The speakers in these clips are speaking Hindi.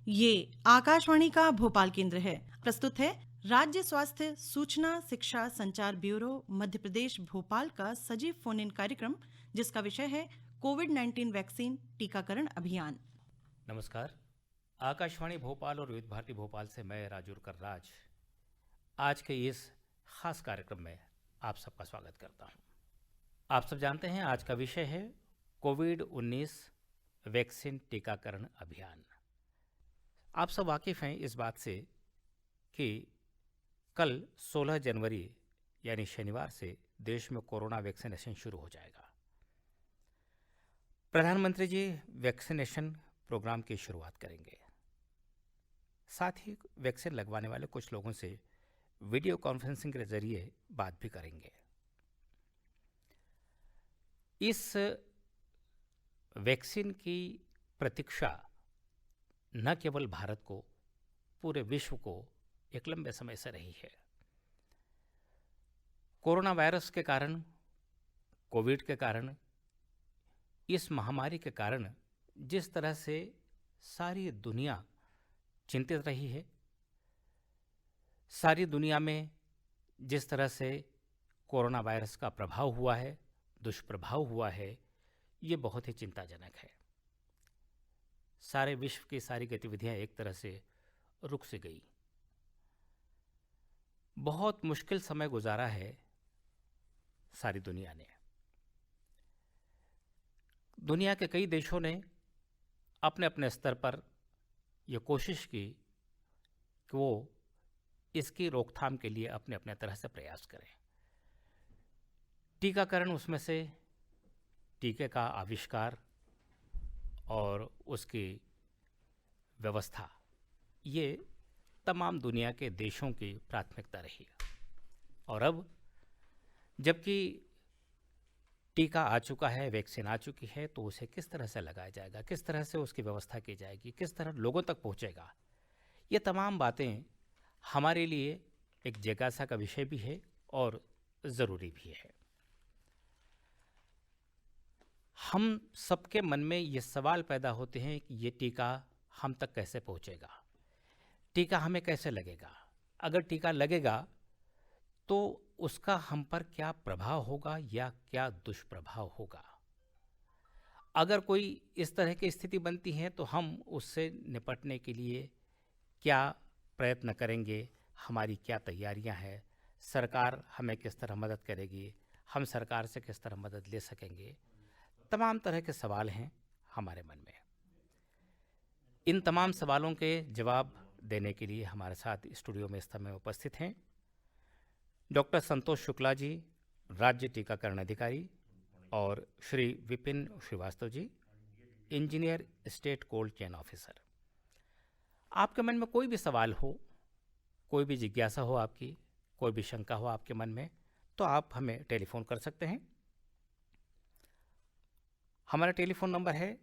ये आकाशवाणी का भोपाल केंद्र है। प्रस्तुत है राज्य स्वास्थ्य सूचना शिक्षा संचार ब्यूरो मध्य प्रदेश भोपाल का सजीव फोन इन कार्यक्रम, जिसका विषय है कोविड-19 वैक्सीन टीकाकरण अभियान। नमस्कार। आकाशवाणी भोपाल और विविध भारती भोपाल से मैं राजूर कर राज आज के इस खास कार्यक्रम में आप सबका स्वागत करता हूं। आप सब जानते हैं आज का विषय है कोविड-19 वैक्सीन टीकाकरण अभियान। आप सब वाकिफ़ हैं इस बात से कि कल 16 जनवरी यानी शनिवार से देश में कोरोना वैक्सीनेशन शुरू हो जाएगा। प्रधानमंत्री जी वैक्सीनेशन प्रोग्राम की शुरुआत करेंगे। साथ ही वैक्सीन लगवाने वाले कुछ लोगों से वीडियो कॉन्फ्रेंसिंग के जरिए बात भी करेंगे। इस वैक्सीन की प्रतीक्षा न केवल भारत को, पूरे विश्व को एक लंबे समय से रही है। कोरोना वायरस के कारण, कोविड के कारण, इस महामारी के कारण जिस तरह से सारी दुनिया चिंतित रही है, सारी दुनिया में जिस तरह से कोरोना वायरस का प्रभाव हुआ है, दुष्प्रभाव हुआ है, ये बहुत ही चिंताजनक है। सारे विश्व की सारी गतिविधियां एक तरह से रुक सी गई। बहुत मुश्किल समय गुजारा है सारी दुनिया ने। दुनिया के कई देशों ने अपने अपने स्तर पर यह कोशिश की कि वो इसकी रोकथाम के लिए अपने अपने तरह से प्रयास करें। टीकाकरण उसमें से टीके का आविष्कार और उसकी व्यवस्था, ये तमाम दुनिया के देशों की प्राथमिकता रही। और अब जबकि टीका आ चुका है, वैक्सीन आ चुकी है, तो उसे किस तरह से लगाया जाएगा, किस तरह से उसकी व्यवस्था की जाएगी, किस तरह लोगों तक पहुंचेगा, ये तमाम बातें हमारे लिए एक जिज्ञासा का विषय भी है और ज़रूरी भी है। हम सबके मन में ये सवाल पैदा होते हैं कि ये टीका हम तक कैसे पहुंचेगा, टीका हमें कैसे लगेगा, अगर टीका लगेगा तो उसका हम पर क्या प्रभाव होगा या क्या दुष्प्रभाव होगा। अगर कोई इस तरह की स्थिति बनती है तो हम उससे निपटने के लिए क्या प्रयत्न करेंगे, हमारी क्या तैयारियां हैं, सरकार हमें किस तरह मदद करेगी, हम सरकार से किस तरह मदद ले सकेंगे, तमाम तरह के सवाल हैं हमारे मन में। इन तमाम सवालों के जवाब देने के लिए हमारे साथ स्टूडियो में इस समय उपस्थित हैं डॉक्टर संतोष शुक्ला जी, राज्य टीकाकरण अधिकारी, और Shri Vipin Shrivastava ji, engineer state cold chain officer. आपके मन में कोई भी सवाल हो, कोई भी जिज्ञासा हो आपकी, कोई भी शंका हो आपके मन में, तो आप हमें टेलीफोन कर सकते हैं। हमारा टेलीफोन नंबर है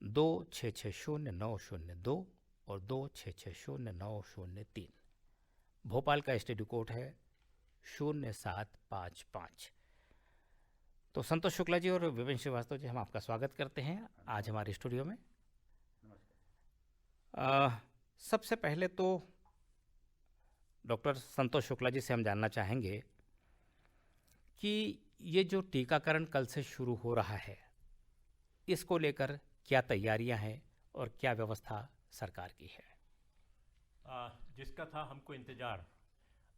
2660-902 और 2660-903। भोपाल का स्टूडियो कोड है 0755। तो संतोष शुक्ला जी और विपिन श्रीवास्तव जी, हम आपका स्वागत करते हैं आज हमारे स्टूडियो में। सबसे पहले तो डॉक्टर संतोष शुक्ला जी से हम जानना चाहेंगे कि ये जो टीकाकरण कल से शुरू हो रहा है, इसको लेकर क्या तैयारियां हैं और क्या व्यवस्था सरकार की है। जिसका था हमको इंतजार,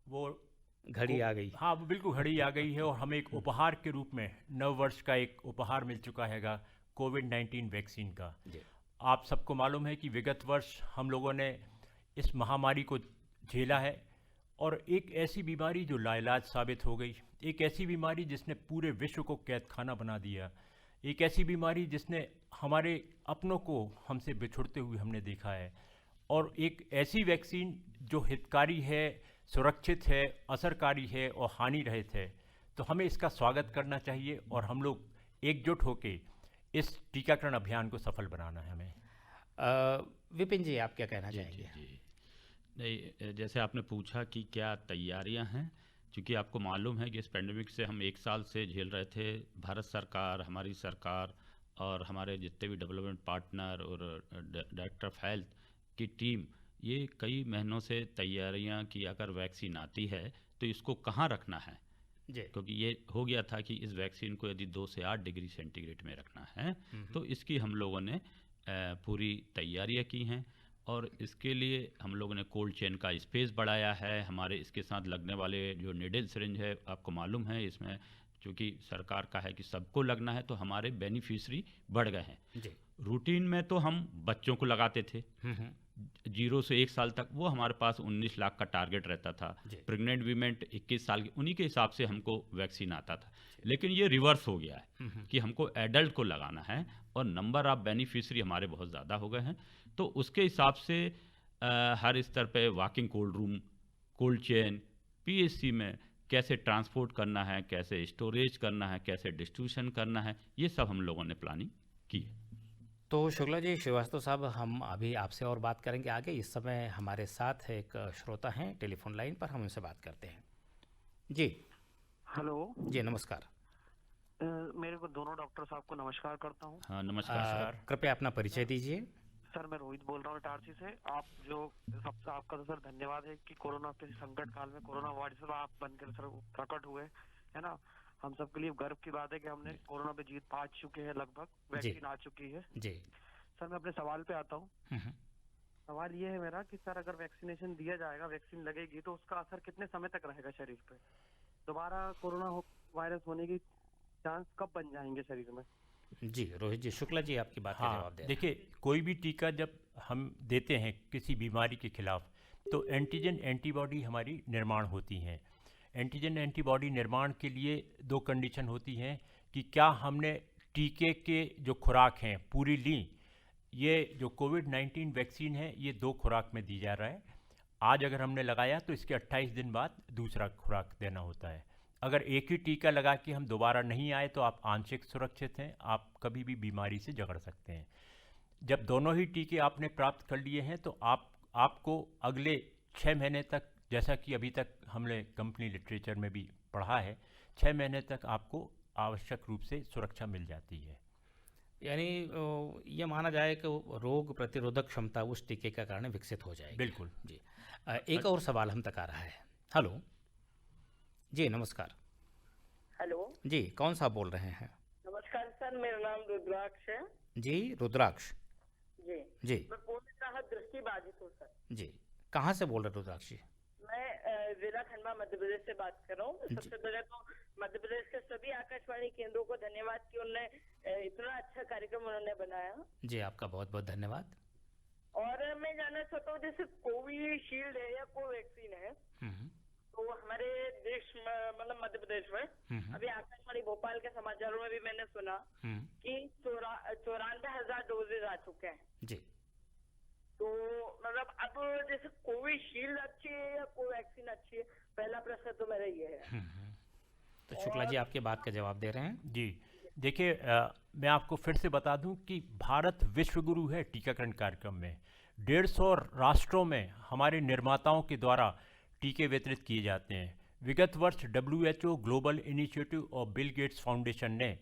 वो घड़ी आ गई। हाँ, वो बिल्कुल घड़ी आ गई है और हमें एक उपहार के रूप में नव वर्ष का एक उपहार मिल चुका हैगा, कोविड-19 वैक्सीन का। आप सबको मालूम है कि विगत वर्ष हम लोगों ने इस महामारी को झेला है और एक ऐसी बीमारी जो लाइलाज साबित हो गई, एक ऐसी बीमारी जिसने पूरे विश्व को कैद खाना बना दिया, एक ऐसी बीमारी जिसने हमारे अपनों को हमसे बिछुड़ते हुए हमने देखा है, और एक ऐसी वैक्सीन जो हितकारी है, सुरक्षित है, असरकारी है और हानि रहित है। तो हमें इसका स्वागत करना चाहिए और हम लोग एकजुट होकर इस टीकाकरण अभियान को सफल बनाना है हमें। विपिन जी, आप क्या कहना चाहेंगे? जी नहीं, जैसे आपने पूछा कि क्या तैयारियां हैं, क्योंकि आपको मालूम है कि इस पेंडेमिक से हम 1 साल से झेल रहे थे। भारत सरकार, हमारी सरकार और हमारे जितने भी डेवलपमेंट पार्टनर और डायरेक्टर ऑफ हेल्थ की टीम ये कई महीनों से तैयारियां की, अगर वैक्सीन आती है तो इसको कहाँ रखना है, जी क्योंकि ये हो गया था कि इस वैक्सीन को यदि 2 से 8 डिग्री सेंटीग्रेड में रखना है तो इसकी हम लोगों ने पूरी तैयारियां की हैं। और इसके लिए हम लोगों ने कोल्ड चेन का स्पेस बढ़ाया है। हमारे इसके साथ लगने वाले जो निडल सिरिंज है, आपको मालूम है इसमें चूँकि सरकार का है कि सबको लगना है, तो हमारे बेनिफिशरी बढ़ गए हैं। जी रूटीन में तो हम बच्चों को लगाते थे 0 से 1 साल तक, वो हमारे पास 19 लाख का टारगेट रहता था। जी। प्रेग्नेंट वीमेन 21 साल की, उन्हीं के हिसाब से हमको वैक्सीन आता था। लेकिन ये रिवर्स हो गया है कि हमको एडल्ट को लगाना है और नंबर ऑफ बेनिफिशरी हमारे बहुत ज़्यादा हो गए हैं। तो उसके हिसाब से हर स्तर पे walking cold room, cold chain, PSC में कैसे ट्रांसपोर्ट करना है, कैसे स्टोरेज करना है, कैसे डिस्ट्रीब्यूशन करना है, ये सब हम लोगों ने प्लानिंग की है। तो शुक्ला जी, श्रीवास्तव साहब, हम अभी आपसे और बात करेंगे आगे। इस समय हमारे साथ एक श्रोता हैं टेलीफोन लाइन पर, हम उनसे बात करते हैं। जी हेलो जी नमस्कार। मेरे को दोनों डॉक्टर साहब को नमस्कार करता हूँ। हाँ नमस्कार। कृपया अपना परिचय दीजिए। सर मैं रोहित बोल रहा हूँ इटारसी से। आप जो सबसे आपका तो सर धन्यवाद है कि कोरोना के संकट काल में कोरोना वार्ड से आप बनकर सर प्रकट हुए, है ना। हम सबके लिए गर्व की बात है कि हमने कोरोना पे जीत पा चुके हैं, लगभग वैक्सीन आ चुकी है। जी सर मैं अपने सवाल पे आता हूँ। सवाल ये है मेरा कि सर अगर वैक्सीनेशन दिया जाएगा, वैक्सीन लगेगी, तो उसका असर कितने समय तक रहेगा शरीर पे? दोबारा कोरोना वायरस होने की चांस कब बन जाएंगे शरीर में? जी रोहित जी, शुक्ला जी आपकी बात का हाँ, जवाब दें। देखिए, कोई भी टीका जब हम देते हैं किसी बीमारी के खिलाफ, तो एंटीजन एंटीबॉडी हमारी निर्माण होती हैं। एंटीजन एंटीबॉडी निर्माण के लिए 2 कंडीशन होती हैं कि क्या हमने टीके के जो खुराक हैं पूरी ली। ये जो कोविड-19 वैक्सीन है, ये 2 खुराक में दी जा रहा है। आज अगर हमने लगाया तो इसके 28 दिन बाद दूसरा खुराक देना होता है। अगर एक ही टीका लगा के हम दोबारा नहीं आए तो आप आंशिक सुरक्षित हैं, आप कभी भी बीमारी से झगड़ सकते हैं। जब दोनों ही टीके आपने प्राप्त कर लिए हैं तो आपको अगले 6 महीने तक, जैसा कि अभी तक हमने कंपनी लिटरेचर में भी पढ़ा है, 6 महीने तक आपको आवश्यक रूप से सुरक्षा मिल जाती है। यानी ये माना जाए कि रोग प्रतिरोधक क्षमता उस टीके का कारण विकसित हो जाएगी। बिल्कुल जी। एक और सवाल हम तक आ रहा है। हेलो जी नमस्कार। हेलो जी कौन सा बोल रहे हैं? नमस्कार सर, मेरा नाम रुद्राक्ष है। जी रुद्राक्ष जी जी मैं पूर्णतः दृष्टिबाधित हूँ सर। जी, कहाँ से बोल रहे रुद्राक्ष जी? मैं जिला खंडवा मध्य प्रदेश से बात कर रहा हूँ। सबसे पहले तो मध्य प्रदेश के सभी आकाशवाणी केंद्रों को धन्यवाद कि उन्होंने इतना अच्छा कार्यक्रम उन्होंने बनाया। जी आपका बहुत बहुत धन्यवाद। और मैं जानना चाहता हूँ, जैसे कोविशील्ड है या कोवैक्सीन है, तो हमारे देश में मतलब मध्य प्रदेश में अभी आकाशवाणी भोपाल के समाचारों में भी मैंने सुना कि 94,000 डोजेज आ चुके हैं। जी तो मतलब अब जैसे कोविशील्ड अच्छी है या कोवैक्सीन अच्छी है, पहला प्रश्न तो मेरा ये है। तो शुक्ला जी आपके बात का जवाब दे रहे हैं। जी, देखिए, मैं आपको फिर से बता दूं कि भारत विश्वगुरु है टीकाकरण कार्यक्रम में। 150 राष्ट्रों में हमारे निर्माताओं के द्वारा टीके वितरित किए जाते हैं। विगत वर्ष WHO ग्लोबल इनिशिएटिव और बिल गेट्स फाउंडेशन ने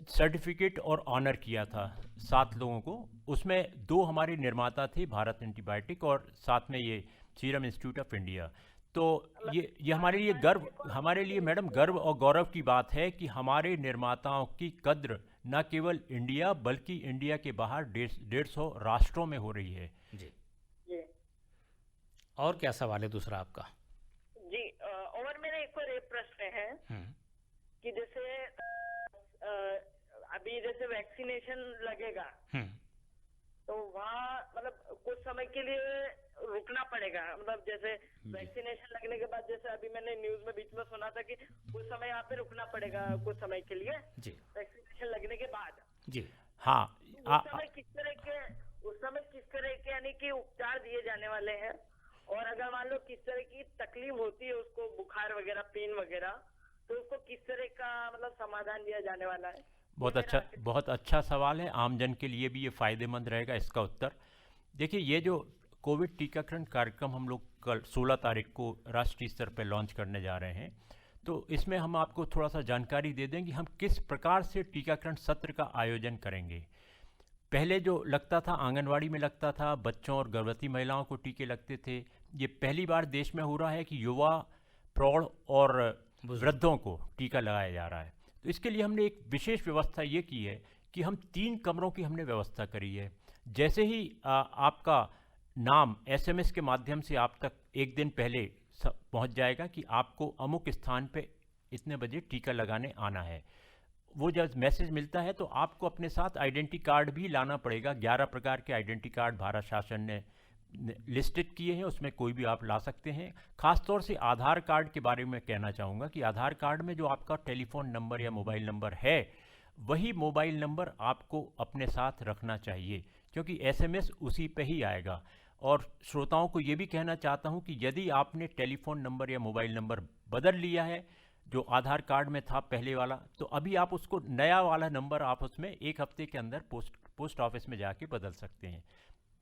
सर्टिफिकेट और ऑनर किया था 7 लोगों को। उसमें 2 हमारे निर्माता थे, भारत एंटीबायोटिक, और साथ में ये सीरम इंस्टीट्यूट ऑफ इंडिया। तो ये हमारे लिए मैडम गर्व और गौरव की बात है कि हमारे निर्माताओं की कद्र न केवल इंडिया बल्कि इंडिया के बाहर 150 राष्ट्रों में हो रही है। जी जी और क्या सवाल है दूसरा आपका? जी और मेरा एक और एक प्रश्न है कि जैसे अभी जैसे वैक्सीनेशन लगेगा तो वहाँ मतलब कुछ समय के लिए रुकना पड़ेगा, मतलब जैसे वैक्सीनेशन लगने के बाद, जैसे अभी मैंने न्यूज में बीच में सुना था कि कुछ समय यहाँ पे रुकना पड़ेगा कुछ समय के लिए जी वैक्सीनेशन लगने के बाद। जी हाँ, उस समय किस तरह के यानी कि उपचार दिए जाने वाले हैं, और अगर मान लो किस तरह की तकलीफ होती है उसको, बुखार वगैरह, पेन वगैरह, तो उसको किस तरह का मतलब समाधान दिया जाने वाला है? बहुत अच्छा सवाल है। आमजन के लिए भी ये फ़ायदेमंद रहेगा इसका उत्तर। देखिए, ये जो कोविड टीकाकरण कार्यक्रम हम लोग कल 16 तारीख को राष्ट्रीय स्तर पर लॉन्च करने जा रहे हैं, तो इसमें हम आपको थोड़ा सा जानकारी दे दें कि हम किस प्रकार से टीकाकरण सत्र का आयोजन करेंगे। पहले जो लगता था आंगनवाड़ी में लगता था, बच्चों और गर्भवती महिलाओं को टीके लगते थे। ये पहली बार देश में हो रहा है कि युवा, प्रौढ़ और वृद्धों को टीका लगाया जा रहा है। तो इसके लिए हमने एक विशेष व्यवस्था ये की है कि हम 3 कमरों की हमने व्यवस्था करी है। जैसे ही आपका नाम एसएमएस के माध्यम से आप तक एक दिन पहले पहुंच जाएगा कि आपको अमुक स्थान पे इतने बजे टीका लगाने आना है। वो जब मैसेज मिलता है तो आपको अपने साथ आइडेंटिटी कार्ड भी लाना पड़ेगा। 11 प्रकार के आइडेंटिटी कार्ड भारत शासन ने लिस्टेड किए हैं, उसमें कोई भी आप ला सकते हैं। खासतौर से आधार कार्ड के बारे में कहना चाहूँगा कि आधार कार्ड में जो आपका टेलीफोन नंबर या मोबाइल नंबर है, वही मोबाइल नंबर आपको अपने साथ रखना चाहिए, क्योंकि एसएमएस उसी पे ही आएगा। और श्रोताओं को ये भी कहना चाहता हूँ कि यदि आपने टेलीफोन नंबर या मोबाइल नंबर बदल लिया है, जो आधार कार्ड में था पहले वाला, तो अभी आप उसको नया वाला नंबर आप उसमें 1 हफ्ते के अंदर पोस्ट ऑफिस में जाके बदल सकते हैं।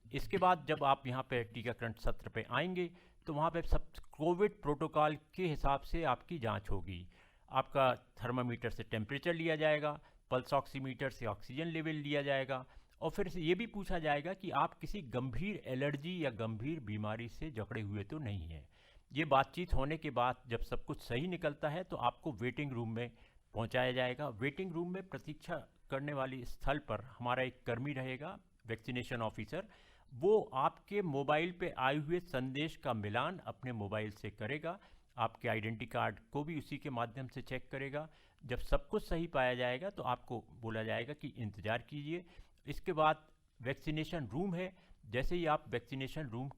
इसके बाद जब आप यहाँ पे टीकाकरण सत्र पे आएंगे तो वहाँ पे सब कोविड प्रोटोकॉल के हिसाब से आपकी जांच होगी। आपका थर्मामीटर से टेम्परेचर लिया जाएगा, पल्स ऑक्सीमीटर से ऑक्सीजन लेवल लिया जाएगा, और फिर से ये भी पूछा जाएगा कि आप किसी गंभीर एलर्जी या गंभीर बीमारी से जकड़े हुए तो नहीं हैं। ये बातचीत होने के बाद जब सब कुछ सही निकलता है तो आपको वेटिंग रूम में पहुंचाया जाएगा। वेटिंग रूम में प्रतीक्षा करने वाली स्थल पर हमारा एक कर्मी रहेगा, वैक्सीनेशन ऑफिसर। वो आपके मोबाइल पे आए हुए संदेश का मिलान अपने मोबाइल से करेगा, आपके आइडेंटिटी कार्ड को भी उसी के माध्यम से चेक करेगा। जब सब कुछ सही पाया जाएगा तो आपको बोला जाएगा कि इंतज़ार कीजिए। इसके बाद वैक्सीनेशन रूम है, जैसे ही आप वैक्सीनेशन रूम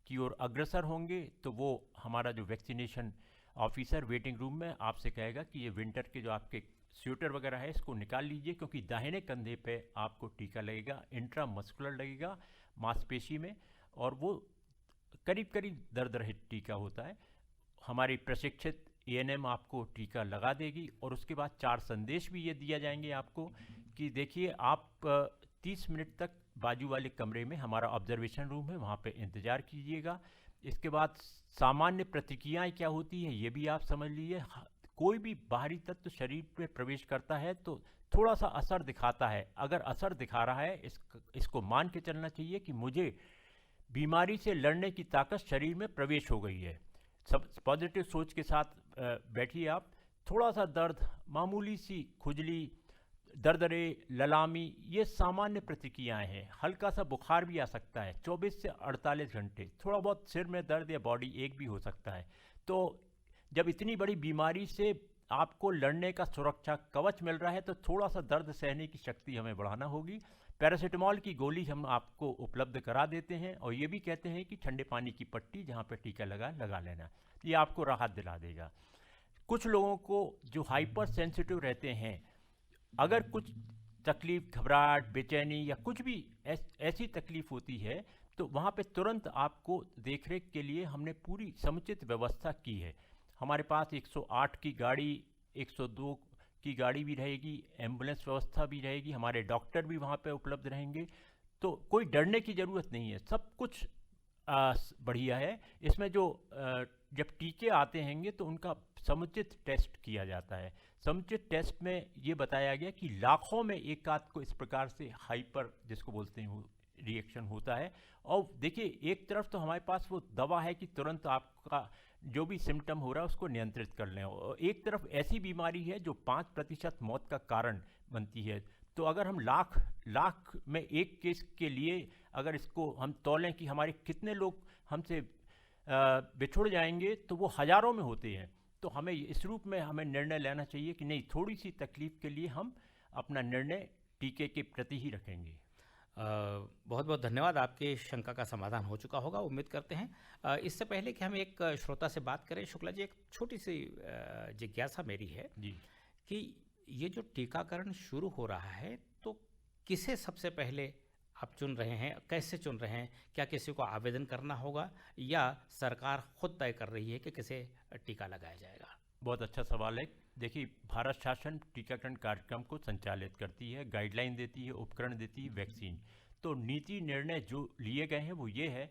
की ओर अग्रसर होंगे तो वो हमारा जो वैक्सीनेशन ऑफिसर वेटिंग रूम में आपसे कहेगा कि ये विंटर के जो आपके स्वेटर वगैरह है इसको निकाल लीजिए, क्योंकि दाहिने कंधे पे आपको टीका लगेगा, इंट्रामस्कुलर लगेगा मांसपेशी में, और वो करीब करीब दर्द रहित टीका होता है। हमारी प्रशिक्षित एएनएम आपको टीका लगा देगी, और उसके बाद 4 संदेश भी ये दिया जाएंगे आपको कि देखिए आप 30 मिनट तक बाजू वाले कमरे में हमारा ऑब्जर्वेशन रूम है, वहाँ पे इंतज़ार कीजिएगा। इसके बाद सामान्य प्रतिक्रियाएं क्या होती है ये भी आप समझ लीजिए। कोई भी बाहरी तत्व शरीर में प्रवेश करता है तो थोड़ा सा असर दिखाता है। अगर असर दिखा रहा है इसको मान के चलना चाहिए कि मुझे बीमारी से लड़ने की ताकत शरीर में प्रवेश हो गई है। सब पॉजिटिव सोच के साथ बैठिए आप। थोड़ा सा दर्द, मामूली सी खुजली, दरदरे, ललामी, ये सामान्य प्रतिक्रियाएं हैं। हल्का सा बुखार भी आ सकता है 24 से 48 घंटे। थोड़ा बहुत सिर में दर्द या बॉडी एक भी हो सकता है। तो जब इतनी बड़ी बीमारी से आपको लड़ने का सुरक्षा कवच मिल रहा है तो थोड़ा सा दर्द सहने की शक्ति हमें बढ़ाना होगी। पैरासीटामोल की गोली हम आपको उपलब्ध करा देते हैं, और ये भी कहते हैं कि ठंडे पानी की पट्टी जहाँ पे टीका लगा लेना, ये आपको राहत दिला देगा। कुछ लोगों को जो हाइपर सेंसिटिव रहते हैं, अगर कुछ तकलीफ, घबराहट, बेचैनी या कुछ भी ऐसी तकलीफ होती है तो वहाँ पे तुरंत आपको देखरेख के लिए हमने पूरी समुचित व्यवस्था की है। हमारे पास 108 की गाड़ी, 102 की गाड़ी भी रहेगी, एम्बुलेंस व्यवस्था भी रहेगी, हमारे डॉक्टर भी वहाँ पे उपलब्ध रहेंगे। तो कोई डरने की ज़रूरत नहीं है, सब कुछ बढ़िया है। इसमें जो जब टीके आते हैंगे तो उनका समुचित टेस्ट किया जाता है। समुचित टेस्ट में ये बताया गया कि लाखों में एक आध को इस प्रकार से हाइपर जिसको बोलते हैं रिएक्शन होता है। और देखिए, एक तरफ तो हमारे पास वो दवा है कि तुरंत आपका जो भी सिम्टम हो रहा है उसको नियंत्रित कर लें, और एक तरफ ऐसी बीमारी है जो 5% मौत का कारण बनती है। तो अगर हम लाख में एक केस के लिए अगर इसको हम तौलें कि हमारे कितने लोग हमसे बिछुड़ जाएंगे, तो वो हज़ारों में होते हैं। तो हमें इस रूप में हमें निर्णय लेना चाहिए कि नहीं, थोड़ी सी तकलीफ के लिए हम अपना निर्णय टीके के प्रति ही रखेंगे। बहुत बहुत धन्यवाद। आपके शंका का समाधान हो चुका होगा, उम्मीद करते हैं। इससे पहले कि हम एक श्रोता से बात करें, शुक्ला जी, एक छोटी सी जिज्ञासा मेरी है जी कि ये जो टीकाकरण शुरू हो रहा है तो किसे सबसे पहले आप चुन रहे हैं, कैसे चुन रहे हैं? क्या किसी को आवेदन करना होगा या सरकार खुद तय कर रही है कि किसे टीका लगाया जाएगा? बहुत अच्छा सवाल है। देखिए, भारत शासन टीकाकरण कार्यक्रम को संचालित करती है, गाइडलाइन देती है, उपकरण देती है, वैक्सीन। तो नीति निर्णय जो लिए गए हैं वो ये है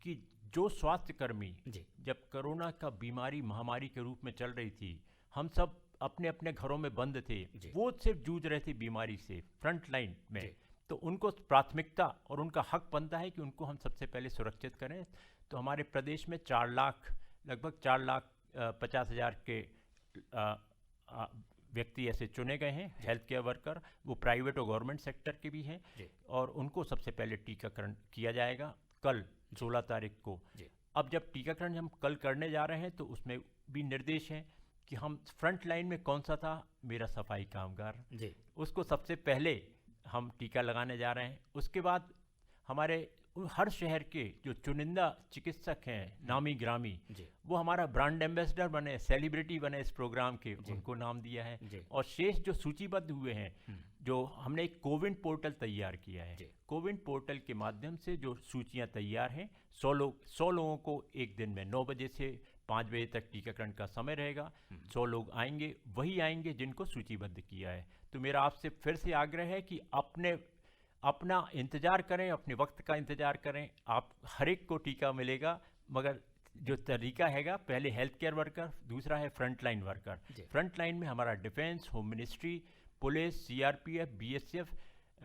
कि जो स्वास्थ्यकर्मी जब कोरोना का बीमारी महामारी के रूप में चल रही थी, हम सब अपने अपने घरों में बंद थे, वो सिर्फ जूझ रहे थे बीमारी से फ्रंट लाइन में, तो उनको प्राथमिकता और उनका हक बनता है कि उनको हम सबसे पहले सुरक्षित करें। तो हमारे प्रदेश में 4 लाख, लगभग 4,50,000 के व्यक्ति ऐसे चुने गए हैं, हेल्थ केयर वर्कर, वो प्राइवेट और गवर्नमेंट सेक्टर के भी हैं, और उनको सबसे पहले टीकाकरण किया जाएगा कल 16 तारीख को। अब जब टीकाकरण हम कल करने जा रहे हैं तो उसमें भी निर्देश हैं कि हम फ्रंट लाइन में कौन सा था, मेरा सफाई कामगार, उसको सबसे पहले हम टीका लगाने जा रहे हैं। उसके बाद हमारे हर शहर के जो चुनिंदा चिकित्सक हैं, नामी ग्रामी, वो हमारा ब्रांड एम्बेसडर बने, सेलिब्रिटी बने इस प्रोग्राम के, उनको नाम दिया है। और शेष जो सूचीबद्ध हुए हैं, जो हमने एक कोविन पोर्टल तैयार किया है, कोविन पोर्टल के माध्यम से जो सूचियां तैयार हैं, 100 लोगों को एक दिन में 9 बजे से 5 बजे तक टीकाकरण का समय रहेगा। 100 लोग आएंगे, वही आएंगे जिनको सूचीबद्ध किया है। तो मेरा आपसे फिर से आग्रह है कि अपना इंतज़ार करें, अपने वक्त का इंतज़ार करें। आप हर एक को टीका मिलेगा, मगर जो तरीका हैगा, पहले हेल्थ केयर वर्कर, दूसरा है front line worker. Front line में हमारा defence, home ministry, police, CRPF, BSF,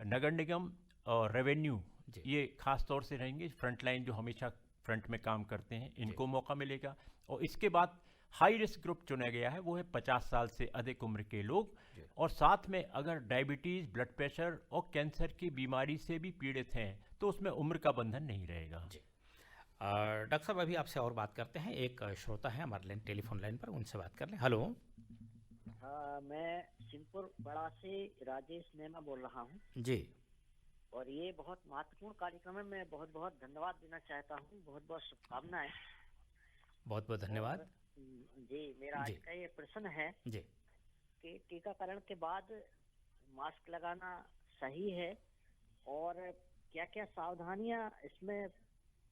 नगर निगम और रेवेन्यू, ये खास तौर से रहेंगे। फ्रंट लाइन जो हमेशा फ्रंट में काम करते हैं, इनको मौका मिलेगा। और इसके बाद हाई रिस्क ग्रुप चुना गया है, वो है 50 साल से अधिक उम्र के लोग, और साथ में अगर डायबिटीज़, ब्लड प्रेशर और कैंसर की बीमारी से भी पीड़ित हैं तो उसमें उम्र का बंधन नहीं रहेगा। डॉक्टर साहब, अभी आपसे और बात करते हैं। एक श्रोता है हमारे टेलीफोन लाइन पर, उनसे बात कर लें। हेलो। हाँ, मैं सिंहपुर बड़ा से राजेश नेमा बोल रहा हूँ जी। और ये बहुत महत्वपूर्ण कार्यक्रम है। मैं बहुत बहुत धन्यवाद देना चाहता हूँ, बहुत बहुत शुभकामनाएं। बहुत बहुत धन्यवाद जी। मेरा आज का ये प्रश्न है जी कि टीकाकरण के बाद मास्क लगाना सही है और क्या क्या सावधानियां इसमें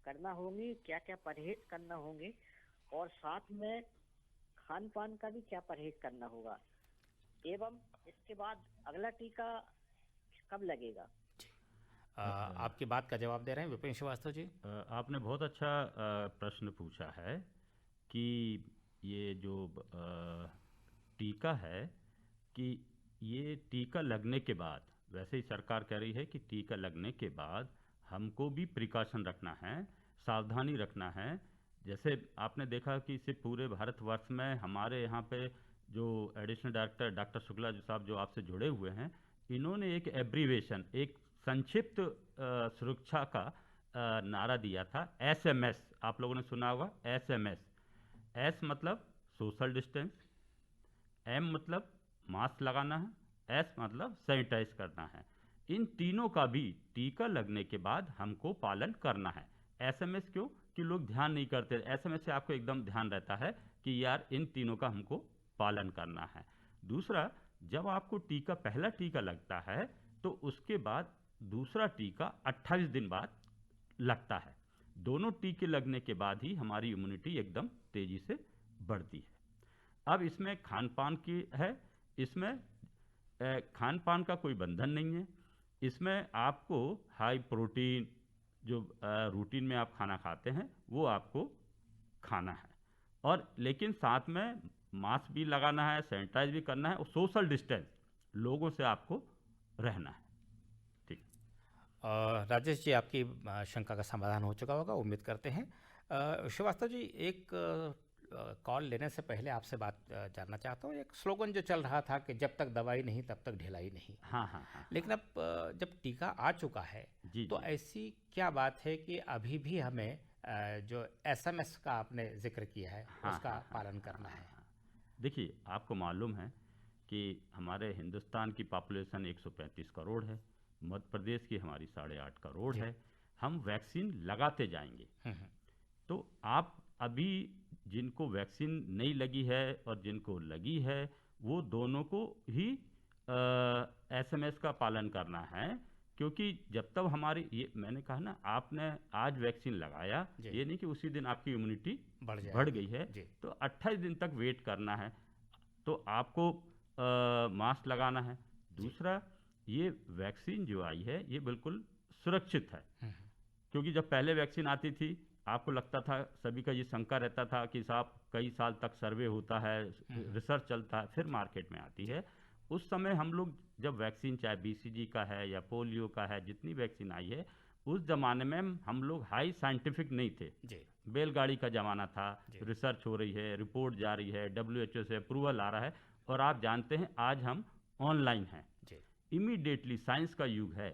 करना होंगी, क्या क्या परहेज करना होंगे, और साथ में खान पान का भी क्या परहेज करना होगा, एवं इसके बाद अगला टीका कब लगेगा? आपकी बात का जवाब दे रहे हैं विपिन श्रीवास्तव जी। आपने बहुत अच्छा प्रश्न पूछा है कि ये जो टीका है, कि ये टीका लगने के बाद, वैसे ही सरकार कह रही है कि टीका लगने के बाद हमको भी प्रिकॉशन रखना है, सावधानी रखना है। जैसे आपने देखा कि इसे पूरे भारतवर्ष में हमारे यहाँ पे जो additional director doctor Shukla ji साहब जो आपसे जुड़े हुए हैं, इन्होंने एक एब्रीवेशन, एक संक्षिप्त सुरक्षा का नारा दिया था, SMS। आप लोगों ने सुना होगा SMS। S मतलब सोशल डिस्टेंस, M मतलब मास्क लगाना है, S मतलब सैनिटाइज करना है। इन तीनों का भी टीका लगने के बाद हमको पालन करना है। SMS क्यों? कि लोग ध्यान नहीं करते। SMS से आपको एकदम ध्यान रहता है कि यार इन तीनों का हमको पालन करना है। दूसरा, जब आपको पहला टीका लगता है तो उसके बाद दूसरा टीका 28 दिन बाद लगता है। दोनों टीके लगने के बाद ही हमारी इम्यूनिटी एकदम तेजी से बढ़ती है। अब इसमें खान पान की है, इसमें खान पान का कोई बंधन नहीं है। इसमें आपको हाई प्रोटीन जो रूटीन में आप खाना खाते हैं वो आपको खाना है, और लेकिन साथ में मास्क भी लगाना है, सैनिटाइज भी करना है, और सोशल डिस्टेंस लोगों से आपको रहना है। ठीक। राजेश जी, आपकी शंका का समाधान हो चुका होगा, उम्मीद करते हैं। श्रीवास्तव जी, एक कॉल लेने से पहले आपसे बात जानना चाहता हूँ। एक स्लोगन जो चल रहा था कि जब तक दवाई नहीं तब तक ढिलाई नहीं। हाँ। लेकिन अब जब टीका आ चुका है तो ऐसी क्या बात है कि अभी भी हमें जो SMS का आपने जिक्र किया है उसका पालन करना है? देखिए, आपको मालूम है कि हमारे हिंदुस्तान की पॉपुलेशन 135 करोड़ है, मध्य प्रदेश की हमारी 8.5 करोड़ है। हम वैक्सीन लगाते जाएंगे। तो आप अभी जिनको वैक्सीन नहीं लगी है और जिनको लगी है, वो दोनों को ही SMS का पालन करना है, क्योंकि जब तक हमारी, ये मैंने कहा ना, आपने आज वैक्सीन लगाया, ये नहीं कि उसी दिन आपकी इम्यूनिटी बढ़ गई है, तो 28 दिन तक वेट करना है। तो आपको मास्क लगाना है। दूसरा, ये वैक्सीन जो आई है ये बिल्कुल सुरक्षित है, क्योंकि जब पहले वैक्सीन आती थी आपको लगता था, सभी का ये शंका रहता था कि साहब कई साल तक सर्वे होता है, रिसर्च चलता है, फिर मार्केट में आती है। उस समय हम लोग जब वैक्सीन चाहे BCG का है या पोलियो का है, जितनी वैक्सीन आई है, उस ज़माने में हम लोग हाई साइंटिफिक नहीं थे। जी बैलगाड़ी का ज़माना था, जी। रिसर्च हो रही है, रिपोर्ट जा रही है, WHO से अप्रूवल आ रहा है, और आप जानते हैं आज हम ऑनलाइन हैं। जी इमीडिएटली साइंस का युग है,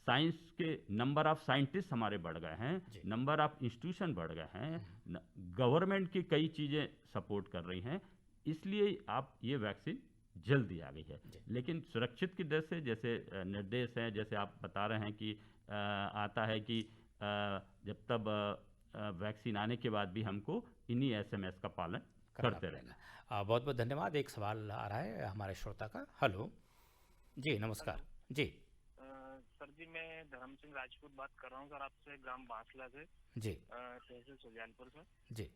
साइंस के नंबर ऑफ साइंटिस्ट हमारे बढ़ गए हैं, जी। नंबर ऑफ इंस्टीट्यूशन बढ़ गए हैं, गवर्नमेंट की कई चीज़ें सपोर्ट कर रही हैं, इसलिए आप ये वैक्सीन जल्दी आ गई है। जी। लेकिन सुरक्षित की दृष्टि से जैसे निर्देश हैं, जैसे आप बता रहे हैं कि आता है कि जब तब वैक्सीन आने के बाद भी हमको इन्हीं SMS का पालन करना करते पड़ेगा। रहना। बहुत बहुत धन्यवाद। एक सवाल आ रहा है हमारे श्रोता का। हेलो जी, नमस्कार जी। सर जी, मैं धर्म सिंह राजपूत बात कर रहा हूँ सर, आपसे ग्राम बांसला से, जी तहसील सुजानपुर से। जी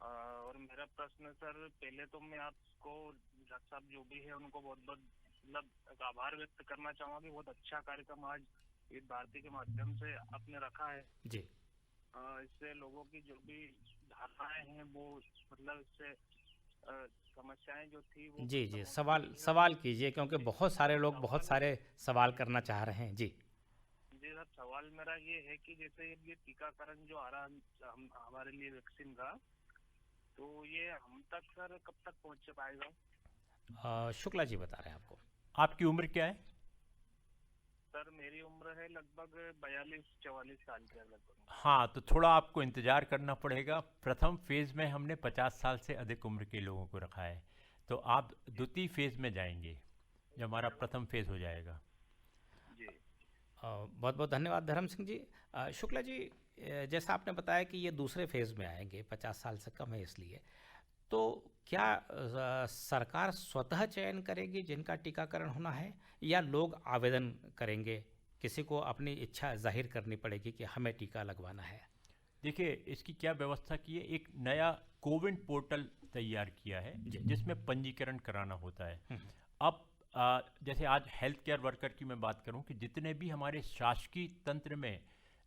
और मेरा प्रश्न सर, पहले तो मैं आपको डॉक्टर साहब जो भी है उनको बहुत बहुत मतलब आभार व्यक्त करना चाहूँगा कि बहुत अच्छा कार्यक्रम आज विविध भारती के माध्यम से आपने रखा है जी। इससे लोगों की जो भी धारणाएं हैं वो मतलब इससे समस्याएं जो थी वो जी जी, सवाल कीजिए, क्योंकि बहुत सारे लोग बहुत सारे सवाल करना चाह रहे हैं। जी जी सर, सवाल मेरा ये है कि जैसे ये टीकाकरण जो आ रहा हम हमारे लिए वैक्सीन का, तो ये हम तक सर कब तक पहुंच पाएगा? शुक्ला जी बता रहे हैं आपको। आपकी उम्र क्या है? सर मेरी उम्र है लगभग 42-44 साल के लगभग। हाँ, तो थोड़ा आपको इंतज़ार करना पड़ेगा। प्रथम फेज़ में हमने 50 साल से अधिक उम्र के लोगों को रखा है, तो आप द्वितीय फेज़ में जाएंगे जब हमारा प्रथम फेज़ हो जाएगा। जी बहुत बहुत धन्यवाद धर्म सिंह जी। शुक्ला जी, जैसा आपने बताया कि ये दूसरे फेज़ में आएंगे, 50 साल से कम है इसलिए, तो क्या सरकार स्वतः चयन करेगी जिनका टीकाकरण होना है, या लोग आवेदन करेंगे, किसी को अपनी इच्छा जाहिर करनी पड़ेगी कि हमें टीका लगवाना है? देखिए, इसकी क्या व्यवस्था की है, एक नया कोविन पोर्टल तैयार किया है जिसमें पंजीकरण कराना होता है। अब जैसे आज हेल्थ केयर वर्कर की मैं बात करूं कि जितने भी हमारे शासकीय तंत्र में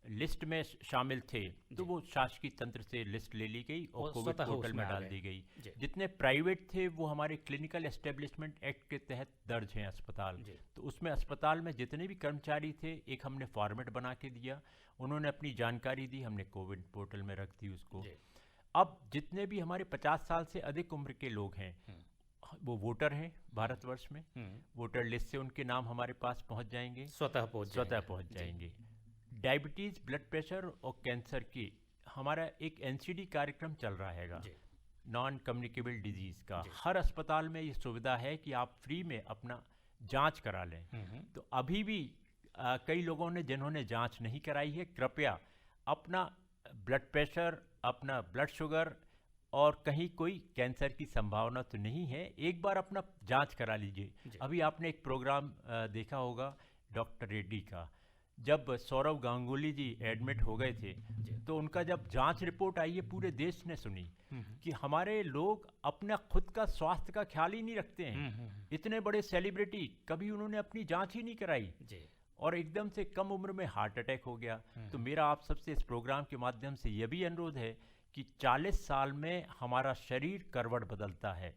लिस्ट में शामिल थे, तो वो शासकीय तंत्र से लिस्ट ले ली गई और कोविड पोर्टल में डाल दी गई। जितने प्राइवेट थे वो हमारे क्लिनिकल एस्टेब्लिशमेंट एक्ट के तहत दर्ज हैं अस्पताल, तो उसमें अस्पताल में जितने भी कर्मचारी थे, एक हमने फॉर्मेट बना के दिया, उन्होंने अपनी जानकारी दी, हमने कोविड पोर्टल में रख दी उसको। अब जितने भी हमारे 50 साल से अधिक उम्र के लोग हैं, वो वोटर हैं भारतवर्ष में, वोटर लिस्ट से उनके नाम हमारे पास पहुंच जाएंगे, स्वतः पहुंच जाएंगे। डायबिटीज़, ब्लड प्रेशर और कैंसर की हमारा एक NCD कार्यक्रम चल रहा हैगा, नॉन कम्युनिकेबल डिजीज़ का। हर अस्पताल में ये सुविधा है कि आप फ्री में अपना जांच करा लें। तो अभी भी कई लोगों ने जिन्होंने जांच नहीं कराई है, कृपया अपना ब्लड प्रेशर, अपना ब्लड शुगर और कहीं कोई कैंसर की संभावना तो नहीं है, एक बार अपना जांच करा लीजिए। अभी आपने एक प्रोग्राम देखा होगा डॉक्टर रेड्डी का, जब सौरव गांगुली जी एडमिट हो गए थे, तो उनका जब जांच रिपोर्ट आई है, पूरे देश ने सुनी कि हमारे लोग अपना खुद का स्वास्थ्य का ख्याल ही नहीं रखते हैं। इतने बड़े सेलिब्रिटी, कभी उन्होंने अपनी जांच ही नहीं कराई और एकदम से कम उम्र में हार्ट अटैक हो गया। तो मेरा आप सबसे इस प्रोग्राम के माध्यम से यह भी अनुरोध है कि 40 साल में हमारा शरीर करवट बदलता है,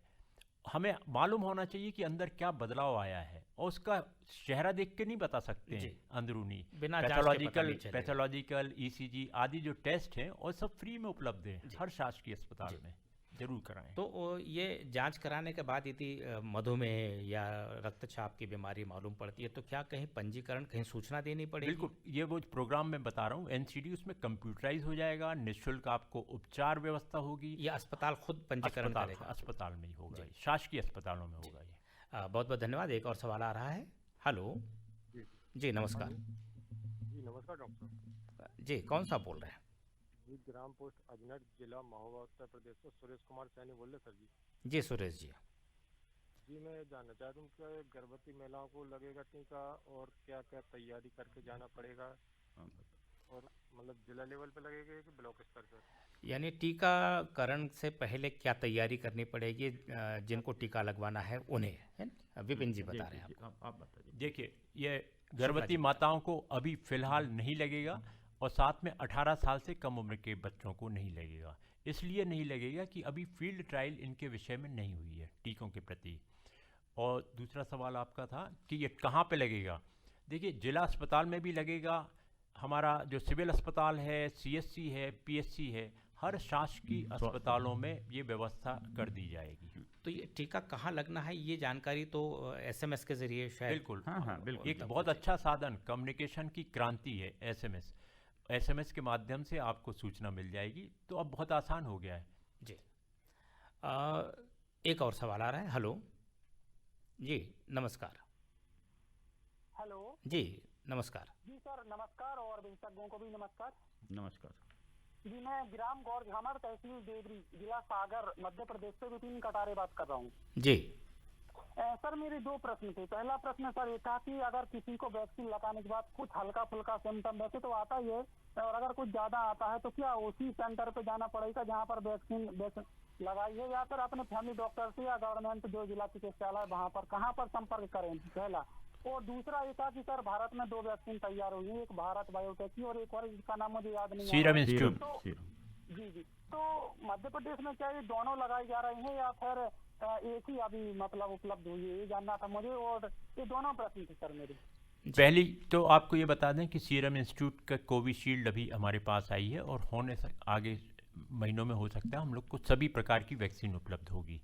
हमें मालूम होना चाहिए कि अंदर क्या बदलाव आया है, और उसका चेहरा देख के नहीं बता सकते हैं अंदरूनी। पैथोलॉजिकल ECG आदि जो टेस्ट हैं और सब फ्री में उपलब्ध हैं हर शासकीय अस्पताल में, जरूर कराएं। तो ये जांच कराने के बाद यदि मधुमेह या रक्तचाप की बीमारी मालूम पड़ती है, तो क्या कहीं पंजीकरण, कहीं सूचना देनी पड़ेगी? बिल्कुल, ये वो प्रोग्राम मैं बता रहा हूँ NCD, उसमें कंप्यूटराइज हो जाएगा, निःशुल्क आपको उपचार व्यवस्था होगी। ये अस्पताल खुद पंजीकरण करेगा? अस्पताल में ही होगा, शासकीय अस्पतालों में होगा ये। बहुत बहुत धन्यवाद। एक और सवाल आ रहा है। हेलो जी, नमस्कार। जी नमस्कार डॉक्टर साहब। जी, कौन सा बोल रहे हैं? जी, ग्राम पोस्ट अजनट, जिला महोबा, उत्तर प्रदेश से सुरेश कुमार सैनी बोल रहे सर जी। जी सुरेश जी। जी, मैं जानना चाहता हूँ कि गर्भवती महिलाओं को लगेगा टीका और क्या क्या तैयारी करके जाना पड़ेगा, और मतलब जिला लेवल पे लगेगा कि ब्लॉक स्तर पर? यानी टीकाकरण से पहले क्या तैयारी करनी पड़ेगी जिनको टीका लगवाना है उन्हें, है ना? विपिन जी बता रहे हैं आपको। आप बता दीजिए। देखिए, ये गर्भवती माताओं को अभी फिलहाल नहीं लगेगा, और साथ में 18 साल से कम उम्र के बच्चों को नहीं लगेगा। इसलिए नहीं लगेगा कि अभी फील्ड ट्रायल इनके विषय में नहीं हुई है टीकों के प्रति। और दूसरा सवाल आपका था कि ये कहाँ पे लगेगा। देखिए, जिला अस्पताल में भी लगेगा, हमारा जो सिविल अस्पताल है, सीएससी है, पीएससी है, हर शासकीय अस्पतालों में ये व्यवस्था कर दी जाएगी। तो ये टीका कहाँ लगना है, ये जानकारी तो एसएमएस के जरिए शायद। बिल्कुल, हाँ बिल्कुल। एक बहुत अच्छा साधन, कम्युनिकेशन की क्रांति है एसएमएस के माध्यम से आपको सूचना मिल जाएगी, तो अब बहुत आसान हो गया है जी। एक और सवाल आ रहा है। हेलो जी, नमस्कार। हेलो जी नमस्कार। जी सर नमस्कार, और विशेषज्ञों को भी नमस्कार। नमस्कार जी, मैं ग्राम गौर झामर, तहसील देवरी, जिला सागर, मध्य प्रदेश से विपिन कटारे बात कर रहा हूँ। जी सर मेरे दो प्रश्न थे। पहला प्रश्न सर ये था कि अगर किसी को वैक्सीन लगाने के बाद कुछ हल्का फुल्का सिम्टम, वैसे तो आता ही है, और अगर कुछ ज्यादा आता है तो क्या उसी सेंटर पे जाना पड़ेगा जहाँ पर वैक्सीन लगाई है, या फिर अपने फैमिली डॉक्टर से या गवर्नमेंट जो जिला चिकित्सालय वहाँ पर कहाँ पर संपर्क करें, पहला। और दूसरा ये था कि सर भारत में 2 वैक्सीन तैयार हुई है, एक भारत बायोटेक की और एक और इसका नाम मुझे याद नहीं सीरम इंस्टीट्यूट। जी, तो मध्य प्रदेश में क्या ये दोनों लगाई जा रही हैं या फिर एक ही अभी मतलब उपलब्ध हुई है, ये जानना था मुझे। और ये दोनों प्रश्न थे सर मेरे। पहली तो आपको ये बता दें कि सीरम इंस्टीट्यूट का कोविशील्ड अभी हमारे पास आई है, और होने से आगे महीनों में हो सकता है हम लोग को सभी प्रकार की वैक्सीन उपलब्ध होगी।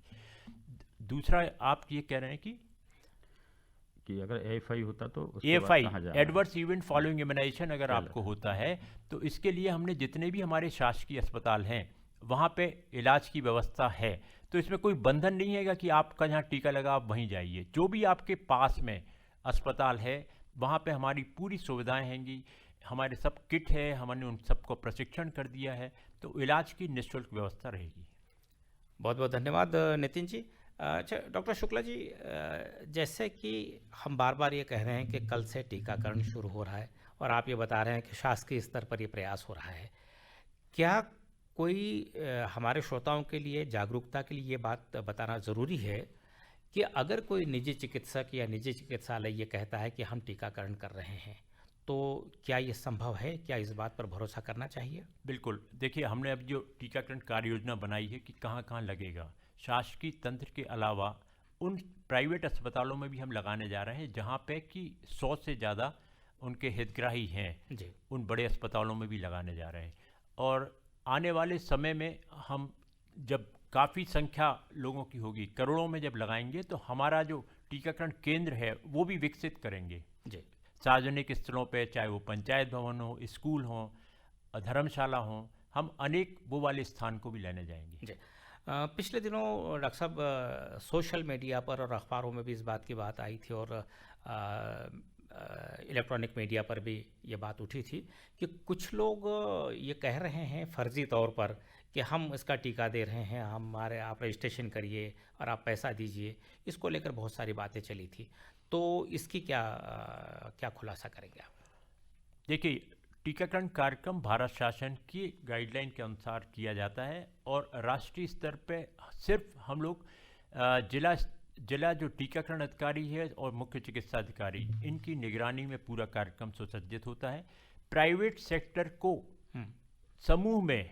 दूसरा आप ये कह रहे हैं कि अगर AFI होता तो AFI adverse event following immunisation अगर आपको होता है, तो इसके लिए हमने जितने भी हमारे शासकीय अस्पताल हैं वहाँ पे इलाज की व्यवस्था है। तो इसमें कोई बंधन नहीं है कि आपका जहाँ टीका लगा आप वहीं जाइए, जो भी आपके पास में अस्पताल है वहाँ पे हमारी पूरी सुविधाएं हैंगी, हमारे सब किट है, हमने उन सबको प्रशिक्षण कर दिया है, तो इलाज की निःशुल्क व्यवस्था रहेगी। बहुत बहुत धन्यवाद नितिन जी। अच्छा डॉक्टर शुक्ला जी, जैसे कि हम बार बार ये कह रहे हैं कि कल से टीकाकरण शुरू हो रहा है, और आप ये बता रहे हैं कि शासकीय स्तर पर ये प्रयास हो रहा है, क्या कोई हमारे श्रोताओं के लिए जागरूकता के लिए ये बात बताना ज़रूरी है कि अगर कोई निजी चिकित्सक या निजी चिकित्सालय ये कहता है कि हम टीकाकरण कर रहे हैं, तो क्या ये संभव है, क्या इस बात पर भरोसा करना चाहिए? बिल्कुल, देखिए हमने अब जो टीकाकरण कार्य योजना बनाई है कि कहाँ कहाँ लगेगा, शासकीय तंत्र के अलावा उन प्राइवेट अस्पतालों में भी हम लगाने जा रहे हैं जहाँ पे कि 100 से ज़्यादा उनके हितग्राही हैं जी। उन बड़े अस्पतालों में भी लगाने जा रहे हैं। और आने वाले समय में हम जब काफ़ी संख्या लोगों की होगी, करोड़ों में जब लगाएंगे, तो हमारा जो टीकाकरण केंद्र है वो भी विकसित करेंगे जी। सार्वजनिक स्थलों पे, चाहे वो पंचायत भवन हो, स्कूल हो, धर्मशाला हो, हम अनेक वो वाले स्थान को भी लेने जाएंगे जी। पिछले दिनों डॉक्टर साहब सोशल मीडिया पर और अखबारों में भी इस बात की बात आई थी, और इलेक्ट्रॉनिक मीडिया पर भी ये बात उठी थी कि कुछ लोग ये कह रहे हैं फर्जी तौर पर कि हम इसका टीका दे रहे हैं, हमारे आप रजिस्ट्रेशन करिए और आप पैसा दीजिए। इसको लेकर बहुत सारी बातें चली थी, तो इसकी क्या खुलासा करेंगे आप? देखिए, टीकाकरण कार्यक्रम भारत शासन की गाइडलाइन के अनुसार किया जाता है, और राष्ट्रीय स्तर पे सिर्फ हम लोग जिला जो टीकाकरण अधिकारी है और मुख्य चिकित्सा अधिकारी, इनकी निगरानी में पूरा कार्यक्रम सुसज्जित होता है। प्राइवेट सेक्टर को समूह में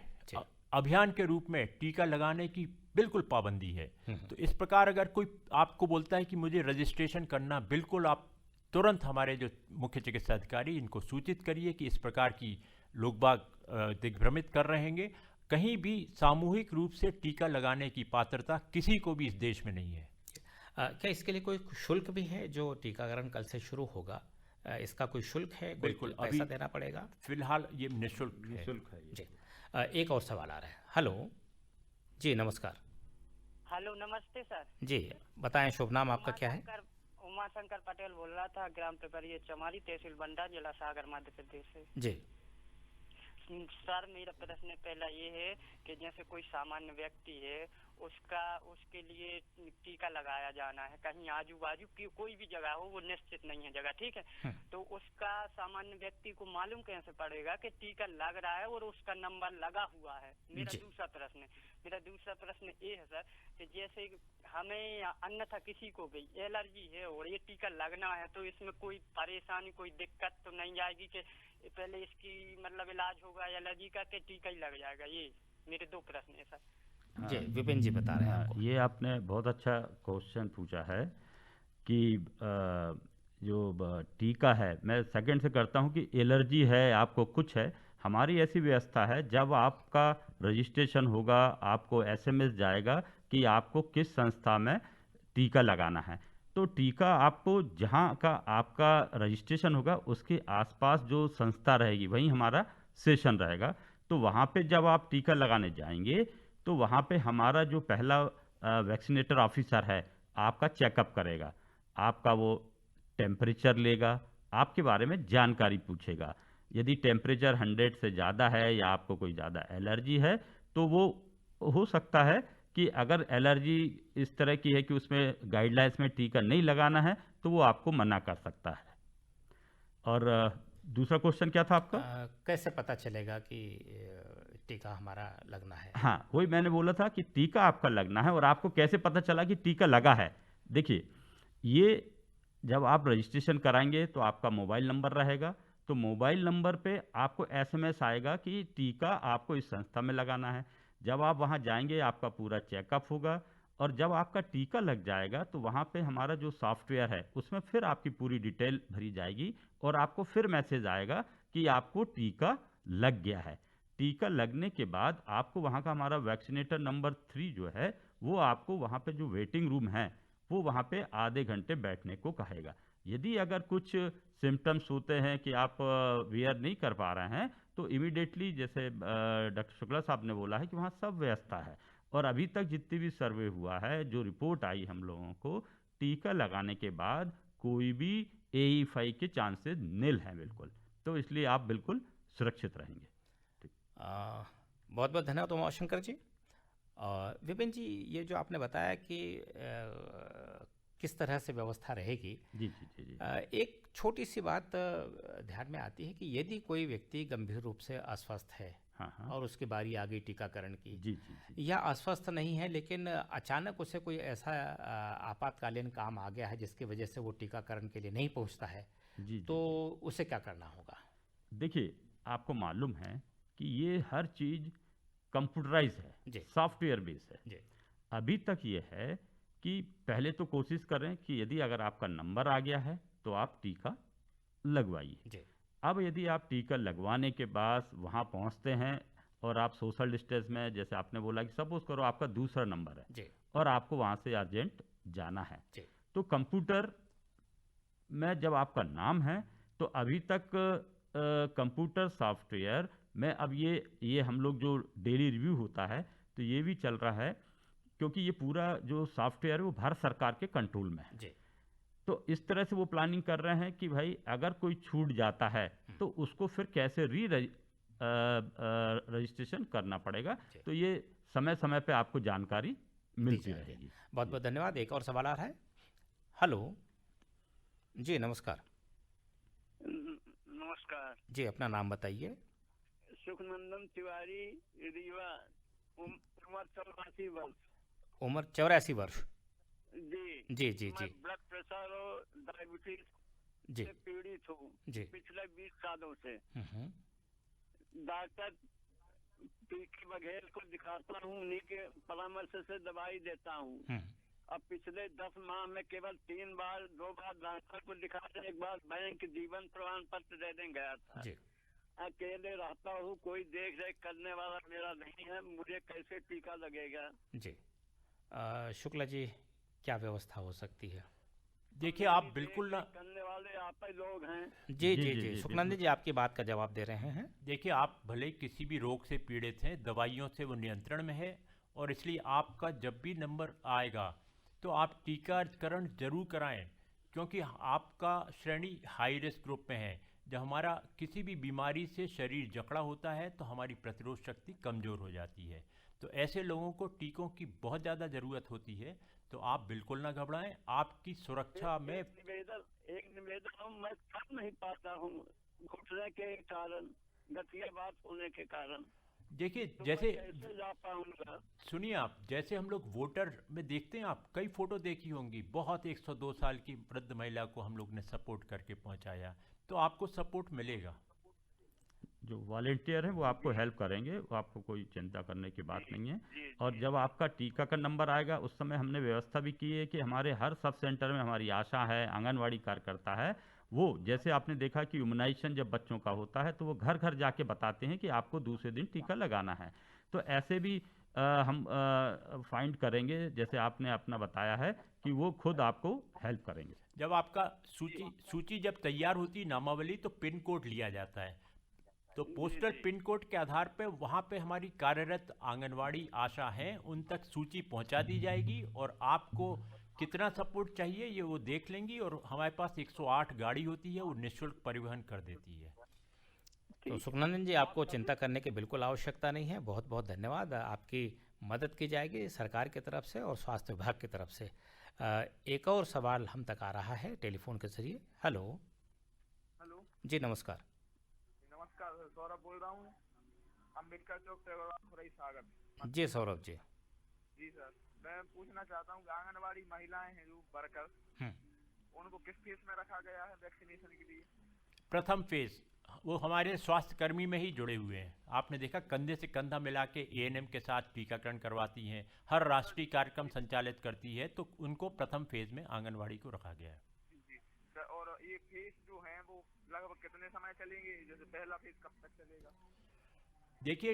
अभियान के रूप में टीका लगाने की बिल्कुल पाबंदी है। तो इस प्रकार अगर कोई आपको बोलता है कि मुझे रजिस्ट्रेशन करना, बिल्कुल आप तुरंत हमारे जो मुख्य चिकित्सा अधिकारी इनको सूचित करिए कि इस प्रकार की लोग बाग दिग्भ्रमित कर रहे हैं। कहीं भी सामूहिक रूप से टीका लगाने की पात्रता किसी को भी इस देश में नहीं है। क्या इसके लिए कोई शुल्क भी है? जो टीकाकरण कल से शुरू होगा, इसका कोई शुल्क है? बिल्कुल, पैसा देना पड़ेगा? फिलहाल ये निःशुल्क है जी। एक और सवाल आ रहा है। हेलो जी, नमस्कार। हेलो, नमस्ते सर जी, बताएं शुभ नाम आपका क्या है? उमाशंकर पटेल बोल रहा था, ग्राम पेपरिया चमारी, तहसील बंडा, जिला सागर, मध्य प्रदेश से। जी सर, मेरा प्रश्न पहला ये है कि जैसे कोई सामान्य व्यक्ति है, उसके लिए टीका लगाया जाना है, कहीं आजू बाजू की कोई भी जगह हो, वो निश्चित नहीं है जगह, ठीक है, तो उसका सामान्य व्यक्ति को मालूम कैसे पड़ेगा कि टीका लग रहा है और उसका नंबर लगा हुआ है? मेरा दूसरा प्रश्न ये है सर कि जैसे हमें अन्यथा किसी को भी एलर्जी है और ये टीका लगना है, तो इसमें कोई परेशानी, कोई दिक्कत तो नहीं आएगी कि पहले इसकी मतलब इलाज होगा एलर्जी का कि टीका ही लग जाएगा? ये मेरे दो प्रश्न है सर। जी, विपिन जी बता रहे हैं आपको। ये आपने बहुत अच्छा क्वेश्चन पूछा है। कि टीका है, मैं सेकंड से करता हूँ कि एलर्जी है, आपको कुछ है, हमारी ऐसी व्यवस्था है, जब आपका रजिस्ट्रेशन होगा आपको एसएमएस जाएगा कि आपको किस संस्था में टीका लगाना है। तो टीका आपको जहाँ का आपका रजिस्ट्रेशन होगा उसके आसपास जो संस्था रहेगी वहीं हमारा सेशन रहेगा। तो वहाँ पे जब आप टीका लगाने जाएंगे तो वहाँ पे हमारा जो पहला वैक्सीनेटर ऑफिसर है आपका चेकअप करेगा, आपका वो टेम्परेचर लेगा, आपके बारे में जानकारी पूछेगा। यदि टेम्परेचर 100 से ज़्यादा है या आपको कोई ज़्यादा एलर्जी है तो वो हो सकता है कि अगर एलर्जी इस तरह की है कि उसमें गाइडलाइंस में टीका नहीं लगाना है तो वो आपको मना कर सकता है। और दूसरा क्वेश्चन क्या था आपका? कैसे पता चलेगा कि टीका हमारा लगना है? हाँ, वही मैंने बोला था कि टीका आपका लगना है और आपको कैसे पता चला कि टीका लगा है। देखिए, ये जब आप रजिस्ट्रेशन कराएंगे तो आपका मोबाइल नंबर रहेगा, तो मोबाइल नंबर पे आपको एसएमएस आएगा कि टीका आपको इस संस्था में लगाना है। जब आप वहाँ जाएंगे आपका पूरा चेकअप होगा और जब आपका टीका लग जाएगा तो वहाँ पे हमारा जो सॉफ्टवेयर है उसमें फिर आपकी पूरी डिटेल भरी जाएगी और आपको फिर मैसेज आएगा कि आपको टीका लग गया है। टीका लगने के बाद आपको वहाँ का हमारा वैक्सीनेटर नंबर 3 जो है वो आपको वहाँ पे जो वेटिंग रूम है वो वहाँ पे आधे घंटे बैठने को कहेगा। यदि अगर कुछ सिम्टम्स होते हैं कि आप वेयर नहीं कर पा रहे हैं तो इमीडिएटली, जैसे डॉक्टर शुक्ला साहब ने बोला है कि वहाँ सब व्यवस्था है और अभी तक जितनी भी सर्वे हुआ है, जो रिपोर्ट आई हम लोगों को, टीका लगाने के बाद कोई भी AE5 के चांसेस निल हैं बिल्कुल। तो इसलिए आप बिल्कुल सुरक्षित रहेंगे। बहुत बहुत धन्यवाद उमाशंकर जी। विपिन जी, ये जो आपने बताया कि किस तरह से व्यवस्था रहेगी, जी जी जी जी। एक छोटी सी बात ध्यान में आती है कि यदि कोई व्यक्ति गंभीर रूप से अस्वस्थ है, हाँ हाँ, और उसकी बारी आ गई टीकाकरण की, जी जी जी, या अस्वस्थ नहीं है लेकिन अचानक उसे कोई ऐसा आपातकालीन काम आ गया है जिसकी वजह से वो टीकाकरण के लिए नहीं पहुंचता है, जी तो उसे क्या करना होगा? देखिए, आपको मालूम है कि ये हर चीज़ कंप्यूटराइज है, जी। सॉफ्टवेयर बेस है। जी। अभी तक ये है कि पहले तो कोशिश करें कि यदि अगर आपका नंबर आ गया है तो आप टीका लगवाइए। जी। अब यदि आप टीका लगवाने के बाद वहाँ पहुँचते हैं और आप सोशल डिस्टेंस में, जैसे आपने बोला कि सपोज करो आपका दूसरा नंबर है जी। और आपको वहाँ से अर्जेंट जाना है, जी। तो कंप्यूटर में जब आपका नाम है तो अभी तक कंप्यूटर सॉफ्टवेयर में अब ये हम लोग जो डेली रिव्यू होता है तो ये भी चल रहा है, क्योंकि ये पूरा जो सॉफ्टवेयर है वो भारत सरकार के कंट्रोल में है। जी। तो इस तरह से वो प्लानिंग कर रहे हैं कि भाई अगर कोई छूट जाता है तो उसको फिर कैसे रजिस्ट्रेशन करना पड़ेगा। तो ये समय समय पे आपको जानकारी मिलती रहेगी। बहुत बहुत धन्यवाद। एक और सवाल आ रहा है। हेलो जी, नमस्कार। नमस्कार जी, अपना नाम बताइए। सुखनंदन तिवारी, रीवा, उम्र 84 वर्ष। उम्र 84 वर्ष। जी जी जी जी। ब्लड प्रेशर और डायबिटीज जी से पीड़ित हूँ जी। पिछले 20 सालों से। डॉक्टर पीके बघेल को दिखाता हूँ, उन्हीं के परामर्श से दवाई देता हूँ। अब पिछले 10 माह में केवल 3 बार 2 बार डॉक्टर को दिखाया, एक बार बैंक जीवन प्रमाण पत्र देने गया था। जी। अकेले रहता हूँ, कोई देख रेख करने वाला मेरा नहीं है, मुझे कैसे टीका लगेगा? जी। शुक्ला जी, क्या व्यवस्था हो सकती है? देखिए, आप बिल्कुल ना करने वाले आप ही लोग हैं। जी जी जी, सुखनंदन जी आपकी बात का जवाब दे रहे हैं। देखिए, आप भले ही किसी भी रोग से पीड़ित हैं, दवाइयों से वो नियंत्रण में है, और इसलिए आपका जब भी नंबर आएगा तो आप टीकाकरण जरूर कराएं, क्योंकि आपका श्रेणी हाई रिस्क ग्रुप में है। जब हमारा किसी भी बीमारी से शरीर जकड़ा होता है तो हमारी प्रतिरोध शक्ति कमज़ोर हो जाती है, तो ऐसे लोगों को टीकों की बहुत ज़्यादा ज़रूरत होती है। तो आप बिल्कुल ना घबराएं, आपकी सुरक्षा में एक निवेदन मैं कर नहीं पाता हूँ घुटने के कारण, गठियाबात होने के कारण। देखिए, तो जैसे जा पाऊंगा? सुनिए, आप जैसे हम लोग वोटर में देखते हैं, आप कई फोटो देखी होंगी, बहुत 102 साल की वृद्ध महिला को हम लोग ने सपोर्ट करके पहुंचाया, तो आपको सपोर्ट मिलेगा। जो वॉलेंटियर हैं वो आपको हेल्प करेंगे, वो आपको कोई चिंता करने की बात नहीं है। और जब आपका टीकाकरण नंबर आएगा उस समय हमने व्यवस्था भी की है कि हमारे हर सब सेंटर में हमारी आशा है, आंगनवाड़ी कार्यकर्ता है, वो जैसे आपने देखा कि इम्यूनाइजेशन जब बच्चों का होता है तो वो घर घर जाके बताते हैं कि आपको दूसरे दिन टीका लगाना है। तो ऐसे भी हम फाइंड करेंगे, जैसे आपने अपना बताया है कि वो खुद आपको हेल्प करेंगे। जब आपका सूची जब तैयार होती नामावली तो पिन कोड लिया जाता है, तो पोस्टल पिन कोड के आधार पे वहाँ पे हमारी कार्यरत आंगनवाड़ी आशा हैं, उन तक सूची पहुँचा दी जाएगी और आपको कितना सपोर्ट चाहिए ये वो देख लेंगी और हमारे पास 108 गाड़ी होती है, वो निःशुल्क परिवहन कर देती है। तो सुखनंदन जी, आपको चिंता करने की बिल्कुल आवश्यकता नहीं है। बहुत बहुत धन्यवाद। आपकी मदद की जाएगी सरकार की तरफ से और स्वास्थ्य विभाग की तरफ से। एक और सवाल हम तक आ रहा है टेलीफोन के जरिए। हेलो जी, नमस्कार। नमस्कार, सौरभ बोल रहा हूँ, अम्बेडकर चौक से सागर। जी सौरभ जी। जी सर, मैं पूछना चाहता हूँ आंगनवाड़ी महिलाएं हैं जो वर्कर, उनको किस फेज में रखा गया है वैक्सीनेशन के लिए? प्रथम फेज, वो हमारे स्वास्थ्य कर्मी में ही जुड़े हुए हैं। आपने देखा कंधे से कंधा मिला के एएनएम के साथ टीकाकरण करवाती हैं, हर राष्ट्रीय कार्यक्रम संचालित करती है, तो उनको प्रथम फेज में आंगनवाड़ी को रखा गया है। जी सर, और ये फेज जो हैं वो लगभग कितने समय चलेंगे? जैसे पहला फेज कब तक चलेगा? देखिए,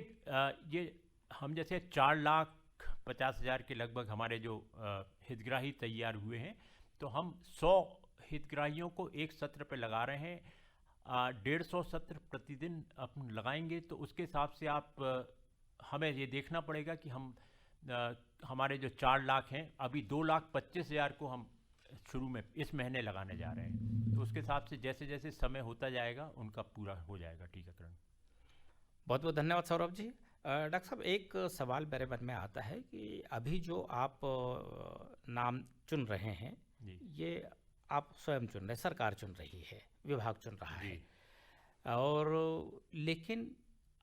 ये हम जैसे 4,50,000 के लगभग हमारे जो हितग्राही तैयार हुए हैं, तो हम 100 हितग्राहियों को एक सत्र पे लगा रहे हैं। 150 सत्र प्रतिदिन अपन लगाएंगे, तो उसके हिसाब से आप हमें ये देखना पड़ेगा कि हम हमारे जो 4 लाख हैं, अभी 2,25,000 को हम शुरू में इस महीने लगाने जा रहे हैं, तो उसके हिसाब से जैसे जैसे समय होता जाएगा उनका पूरा हो जाएगा टीकाकरण। बहुत बहुत धन्यवाद सौरभ जी। डॉक्टर साहब, एक सवाल मेरे मन में आता है कि अभी जो आप नाम चुन रहे हैं, ये आप स्वयं चुन रहे, सरकार चुन रही है, विभाग चुन रहा है, और लेकिन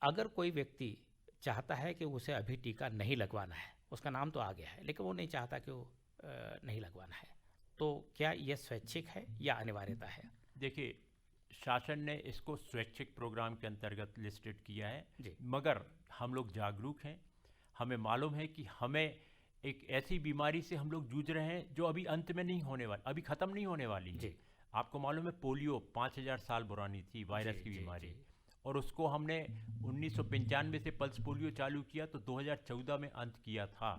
अगर कोई व्यक्ति चाहता है कि उसे अभी टीका नहीं लगवाना है, उसका नाम तो आ गया है लेकिन वो नहीं चाहता कि वो नहीं लगवाना है, तो क्या यह स्वैच्छिक है या अनिवार्यता है? देखिए, शासन ने इसको स्वैच्छिक प्रोग्राम के अंतर्गत लिस्टेड किया है, मगर हम लोग जागरूक हैं। हमें मालूम है कि हमें एक ऐसी बीमारी से हम लोग जूझ रहे हैं जो अभी अंत में नहीं होने वाली, अभी ख़त्म नहीं होने वाली है। आपको मालूम है पोलियो 5,000 साल पुरानी थी, वायरस की बीमारी, और उसको हमने 1995 से पल्स पोलियो चालू किया तो 2014 में अंत किया था।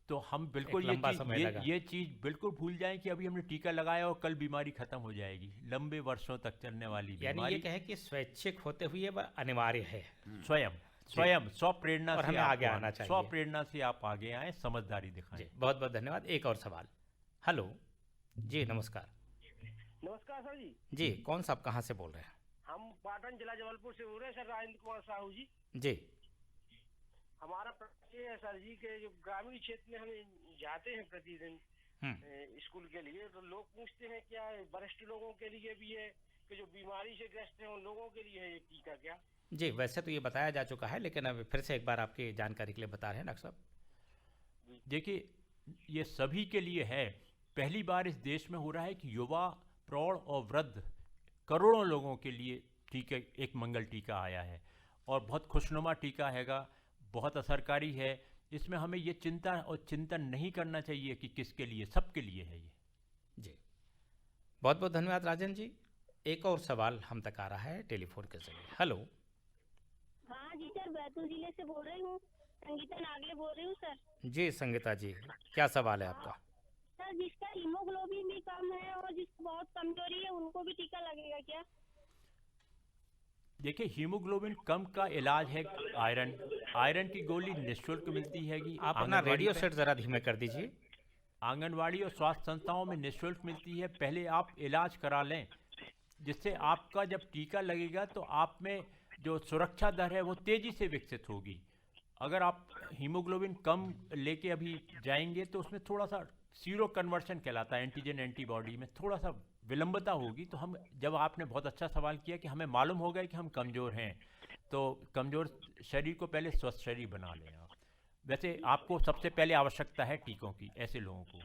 तो हम बिल्कुल ये चीज़ बिल्कुल भूल जाएं कि अभी हमने टीका लगाया और कल बीमारी खत्म हो जाएगी। लंबे वर्षों तक चलने वाली बीमारी, यानी ये कहे कि स्वैच्छिक होते हुए वह अनिवार्य है। स्वयं स्वप्रेरणा से हमें आगे आना चाहिए, स्वप्रेरणा से आप आगे आए, समझदारी दिखाएं। बहुत बहुत धन्यवाद। एक और सवाल। हेलो जी, नमस्कार। नमस्कार सर जी। जी, कौन साहब कहाँ से बोल रहे हैं? हम पाटन जिला जबलपुर से बोल रहे हैं सर, राजेंद्र कुमार साहू जी। जी, हमारा प्रश्न ये है सर जी के जो ग्रामीण क्षेत्र में हम जाते हैं प्रतिदिन स्कूल के लिए, तो लोग पूछते हैं क्या वरिष्ठ लोगों के लिए भी है कि जो बीमारी से ग्रस्त हैं उन लोगों के लिए है ये टीका क्या? जी, वैसे तो ये बताया जा चुका है लेकिन अब फिर से एक बार आपकी जानकारी के लिए बता रहे हैं डॉक्टर साहब। देखिए, ये सभी के लिए है। पहली बार इस देश में हो रहा है कि युवा, प्रौढ़ और वृद्ध करोड़ों लोगों के लिए टीके, एक मंगल टीका आया है और बहुत खुशनुमा टीका हैगा, बहुत असरकारी है। इसमें हमें ये चिंता और चिंतन नहीं करना चाहिए कि किसके लिए, सबके लिए है ये। जी, बहुत बहुत धन्यवाद राजन जी। एक और सवाल हम तक आ रहा है टेलीफोन के जरिए। हेलो। हाँ जी सर, बैतूल जिले से बोल रही हूँ, संगीता नागले बोल रही हूँ सर। जी संगीता जी, क्या सवाल है आपका? सर, जिसका हीमोग्लोबिन भी कम है और जिसको बहुत कमजोरी है उनको भी टीका लगेगा क्या? देखिए, हीमोग्लोबिन कम का इलाज है आयरन की गोली निःशुल्क मिलती हैगी। आप अपना रेडियो सेट जरा धीमे कर दीजिए। आंगनवाड़ी और स्वास्थ्य संस्थाओं में निःशुल्क मिलती है। पहले आप इलाज करा लें, जिससे आपका जब टीका लगेगा तो आप में जो सुरक्षा दर है वो तेज़ी से विकसित होगी। अगर आप हीमोग्लोबिन कम लेके अभी जाएंगे तो उसमें थोड़ा सा सीरो कन्वर्शन कहलाता है, एंटीजन एंटीबॉडी में थोड़ा सा विलंबता होगी। तो हम, जब आपने बहुत अच्छा सवाल किया कि हमें मालूम हो गया कि हम कमज़ोर हैं, तो कमज़ोर शरीर को पहले स्वस्थ शरीर बना लें आप। वैसे आपको सबसे पहले आवश्यकता है टीकों की, ऐसे लोगों को।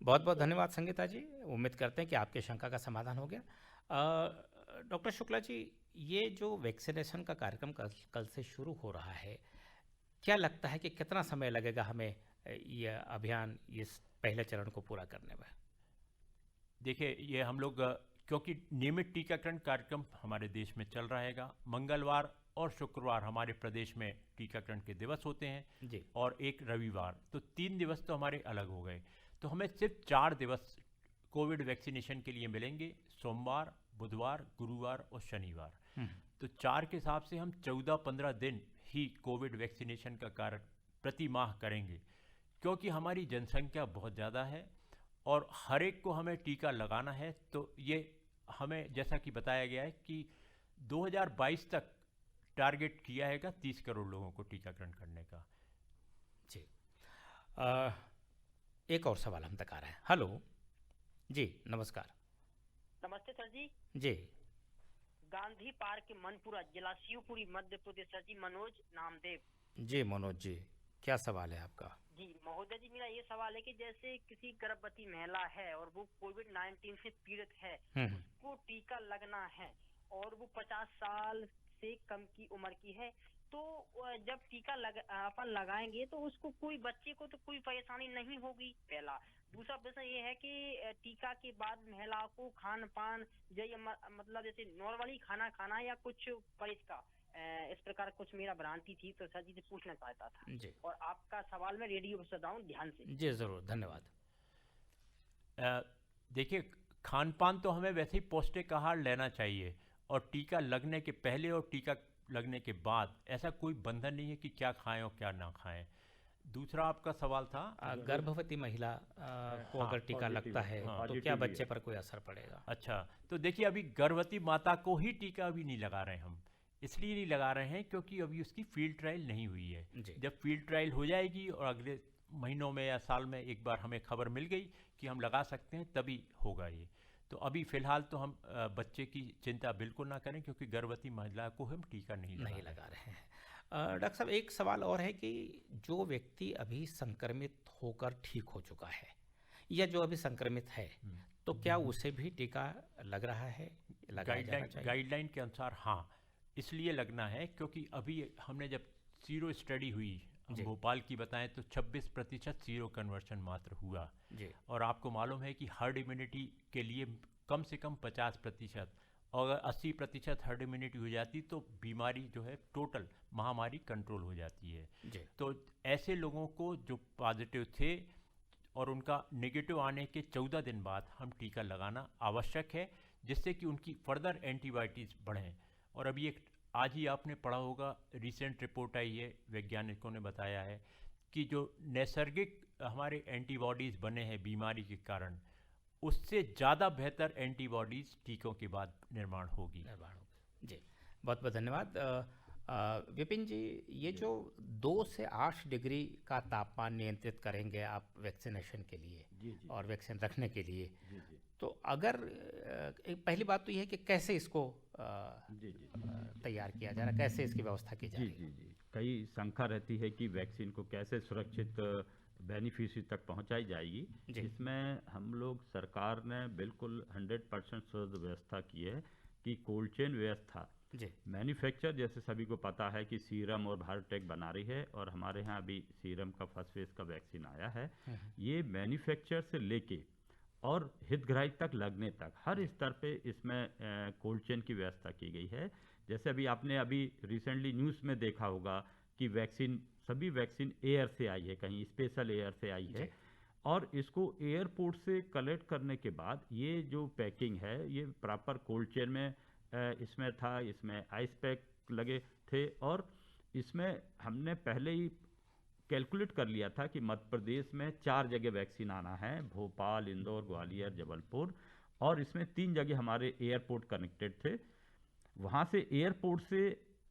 बहुत बहुत धन्यवाद संगीता जी। उम्मीद करते हैं कि आपके शंका का समाधान हो गया। डॉक्टर शुक्ला जी, ये जो वैक्सीनेशन का कार्यक्रम कल से शुरू हो रहा है, क्या लगता है कि कितना समय लगेगा हमें यह अभियान इस पहले चरण को पूरा करने में? देखिए, ये हम लोग क्योंकि नियमित टीकाकरण कार्यक्रम हमारे देश में चल रहेगा, मंगलवार और शुक्रवार हमारे प्रदेश में टीकाकरण के दिवस होते हैं जी। और एक रविवार, तो 3 दिवस तो हमारे अलग हो गए। तो हमें सिर्फ 4 दिवस कोविड वैक्सीनेशन के लिए मिलेंगे, सोमवार, बुधवार, गुरुवार और शनिवार। तो 4 के हिसाब से हम 14-15 दिन ही कोविड वैक्सीनेशन का कार्य प्रति माह करेंगे, क्योंकि हमारी जनसंख्या बहुत ज़्यादा है और हर एक को हमें टीका लगाना है। तो ये हमें जैसा कि बताया गया है कि 2022 तक टारगेट किया है 30 करोड़ लोगों को टीकाकरण करने का। जी। एक और सवाल हम तक आ रहा है। हेलो जी, नमस्कार। नमस्ते सर जी। जी। गांधी पार्क मनपुरा, जिला शिवपुरी, मध्य प्रदेश। सर जी, मनोज नामदेव। जी मनोज जी, क्या सवाल है आपका? जी महोदय जी, मेरा ये सवाल है कि जैसे किसी गर्भवती महिला है और वो कोविड-19 से पीड़ित है, उसको टीका लगना है और वो 50 साल से कम की उम्र की है, तो जब टीका अपन लगाएंगे तो उसको कोई बच्चे को तो कोई परेशानी नहीं होगी, पहला। दूसरा प्रश्न ये है कि टीका के बाद महिला को खान पान मतलब जैसे नॉर्मली खाना खाना या कुछ परहेज का, इस प्रकार कुछ मेरा भ्रांति थी, तो सर जी से पूछना चाहता था जी। और आपका सवाल मैं रेडियो पर सुन रहा हूँ ध्यान से। जी जरूर, धन्यवाद। देखिए, खान पान तो हमें वैसे ही पौष्टिक आहार लेना चाहिए और टीका लगने के पहले और टीका लगने के बाद ऐसा कोई बंधन नहीं है कि क्या खाएं और क्या ना खाएं। दूसरा आपका सवाल था गर्भवती महिला को अगर टीका लगता है तो क्या बच्चे पर कोई असर पड़ेगा? अच्छा, तो देखिए, अभी गर्भवती माता को ही टीका अभी नहीं लगा रहे हैं हम। इसलिए नहीं लगा रहे हैं क्योंकि अभी उसकी फील्ड ट्रायल नहीं हुई है। जब फील्ड ट्रायल हो जाएगी और अगले महीनों में या साल में एक बार हमें खबर मिल गई कि हम लगा सकते हैं, तभी होगा ये। तो अभी फ़िलहाल तो हम बच्चे की चिंता बिल्कुल ना करें, क्योंकि गर्भवती महिला को हम टीका नहीं लगा रहे हैं। डॉक्टर साहब, एक सवाल और है कि जो व्यक्ति अभी संक्रमित होकर ठीक हो चुका है या जो अभी संक्रमित है, तो क्या उसे भी टीका लग रहा है? गाइडलाइन के अनुसार हाँ, इसलिए लगना है क्योंकि अभी हमने जब सीरो स्टडी हुई, भोपाल की बताएं तो 26% सीरो कन्वर्शन मात्र हुआ जी। और आपको मालूम है कि हर्ड इम्यूनिटी के लिए कम से कम 50%, और अगर 80% हर्ड इम्यूनिटी हो जाती तो बीमारी जो है टोटल महामारी कंट्रोल हो जाती है जी। तो ऐसे लोगों को जो पॉजिटिव थे और उनका नेगेटिव आने के 14 दिन बाद हम टीका लगाना आवश्यक है, जिससे कि उनकी फर्दर एंटीबायोटिक्स बढ़ें। और अभी एक आज ही आपने पढ़ा होगा, रिसेंट रिपोर्ट आई है, वैज्ञानिकों ने बताया है कि जो नैसर्गिक हमारे एंटीबॉडीज़ बने हैं बीमारी के कारण, उससे ज़्यादा बेहतर एंटीबॉडीज़ टीकों के बाद निर्माण होगी। जी, बहुत बहुत धन्यवाद। विपिन जी, ये जो 2 से 8 डिग्री का तापमान नियंत्रित करेंगे आप वैक्सीनेशन के लिए और वैक्सीन रखने के लिए, तो अगर पहली बात तो ये है कि कैसे इसको तैयार किया जा रहा है, कैसे इसकी व्यवस्था की जा रही है? जी, कई शंका रहती है कि वैक्सीन को कैसे सुरक्षित बेनिफिशियरी तक पहुंचाई जाएगी। इसमें हम लोग, सरकार ने बिल्कुल 100% व्यवस्था की है कि कोल्ड चेन व्यवस्था मैन्युफैक्चर, जैसे सभी को पता है कि सीरम और बायोटेक बना रही है और हमारे यहाँ अभी सीरम का फर्स्ट फेज का वैक्सीन आया है। ये मैन्युफैक्चर से लेके और हितग्राही तक लगने तक हर स्तर पे इसमें कोल्ड चेन की व्यवस्था की गई है। जैसे अभी रिसेंटली न्यूज़ में देखा होगा कि सभी वैक्सीन एयर से आई है, कहीं स्पेशल एयर से आई है, और इसको एयरपोर्ट से कलेक्ट करने के बाद ये जो पैकिंग है ये प्रॉपर कोल्ड चेन में इसमें था, इसमें आइस पैक लगे थे और इसमें हमने पहले ही कैलकुलेट कर लिया था कि मध्य प्रदेश में 4 जगह वैक्सीन आना है, भोपाल, इंदौर, ग्वालियर, जबलपुर, और इसमें 3 जगह हमारे एयरपोर्ट कनेक्टेड थे। वहाँ से एयरपोर्ट से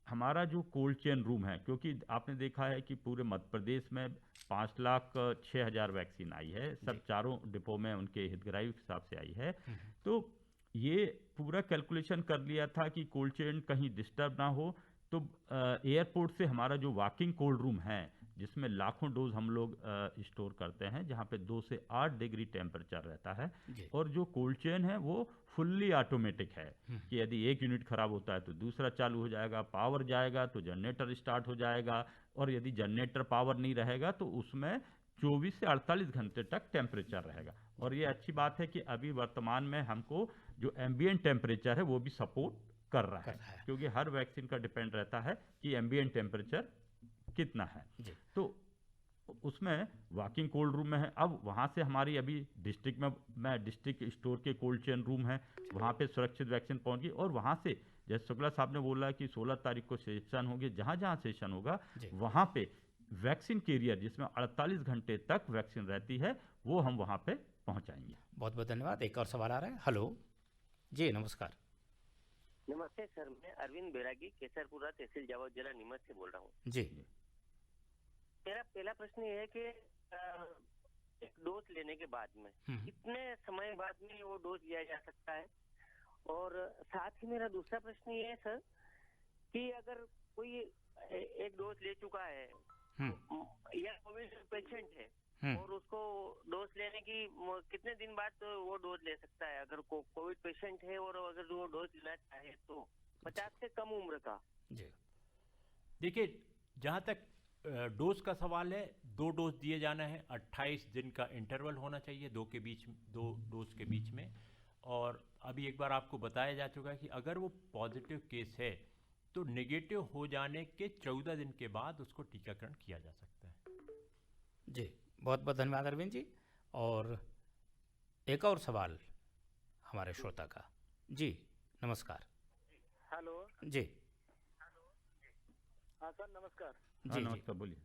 हमारा जो कोल्ड चेन रूम है, क्योंकि आपने देखा है कि पूरे मध्य प्रदेश में 5,06,000 वैक्सीन आई है, सब चारों डिपो में उनके हितग्राही के हिसाब से आई है। तो ये पूरा कैलकुलेशन कर लिया था कि कोल्ड चेन कहीं डिस्टर्ब ना हो, तो एयरपोर्ट से हमारा जो वॉकिंग कोल्ड रूम है जिसमें लाखों डोज हम लोग स्टोर करते हैं, जहाँ पे 2 से 8 डिग्री टेम्परेचर रहता है। और जो कोल्ड चेन है वो फुल्ली ऑटोमेटिक है कि यदि एक यूनिट खराब होता है तो दूसरा चालू हो जाएगा, पावर जाएगा तो जनरेटर स्टार्ट हो जाएगा, और यदि जनरेटर पावर नहीं रहेगा तो उसमें 24 से 48 घंटे तक टेम्परेचर रहेगा। और ये अच्छी बात है कि अभी वर्तमान में हमको जो एम्बिएंट टेम्परेचर है वो भी सपोर्ट कर रहा है, क्योंकि हर वैक्सीन का डिपेंड रहता है कि एम्बिएंट टेम्परेचर कितना है। तो उसमें वॉकिंग कोल्ड रूम में है। अब वहाँ से हमारी अभी डिस्ट्रिक्ट में डिस्ट्रिक्ट स्टोर के कोल्ड चेन रूम है, वहाँ पे सुरक्षित वैक्सीन पहुँच गई। और वहाँ से जैसे शुक्ला साहब ने बोला कि 16 तारीख को सेशन होंगे, जहाँ जहाँ सेशन होगा वहाँ पे वैक्सीन कैरियर जिसमें 48 घंटे तक वैक्सीन रहती है वो हम वहाँ पे पहुँचाएंगे। बहुत बहुत धन्यवाद। एक और सवाल आ रहा है। हेलो जी, नमस्कार। नमस्ते सर, मैं अरविंद बैरागी केसरपुरा तहसील जावद जिला नीमच से बोल रहा हूँ। जी, मेरा पहला प्रश्न ये है कि एक डोज लेने के बाद में कितने समय बाद में वो डोज लिया जा सकता है? और साथ ही मेरा दूसरा प्रश्न ये है सर कि अगर कोई एक डोज ले चुका है या कोविड पेशेंट है और उसको डोज लेने की कितने दिन बाद वो डोज ले सकता है? अगर कोविड पेशेंट है और अगर वो डोज लेना चाहे तो 50 से कम उम्र का। जी, देखिए, जहाँ तक डोज का सवाल है, 2 डोज दिए जाना है। 28 दिन का इंटरवल होना चाहिए दो डोज के बीच में। और अभी एक बार आपको बताया जा चुका है कि अगर वो पॉजिटिव केस है तो नेगेटिव हो जाने के 14 दिन के बाद उसको टीकाकरण किया जा सकता है। जी, बहुत बहुत धन्यवाद अरविंद जी। और एक और सवाल हमारे श्रोता का। जी, नमस्कार। हेलो जी, हाँ सर, नमस्कार। जी, नमस्कार, बोलिए।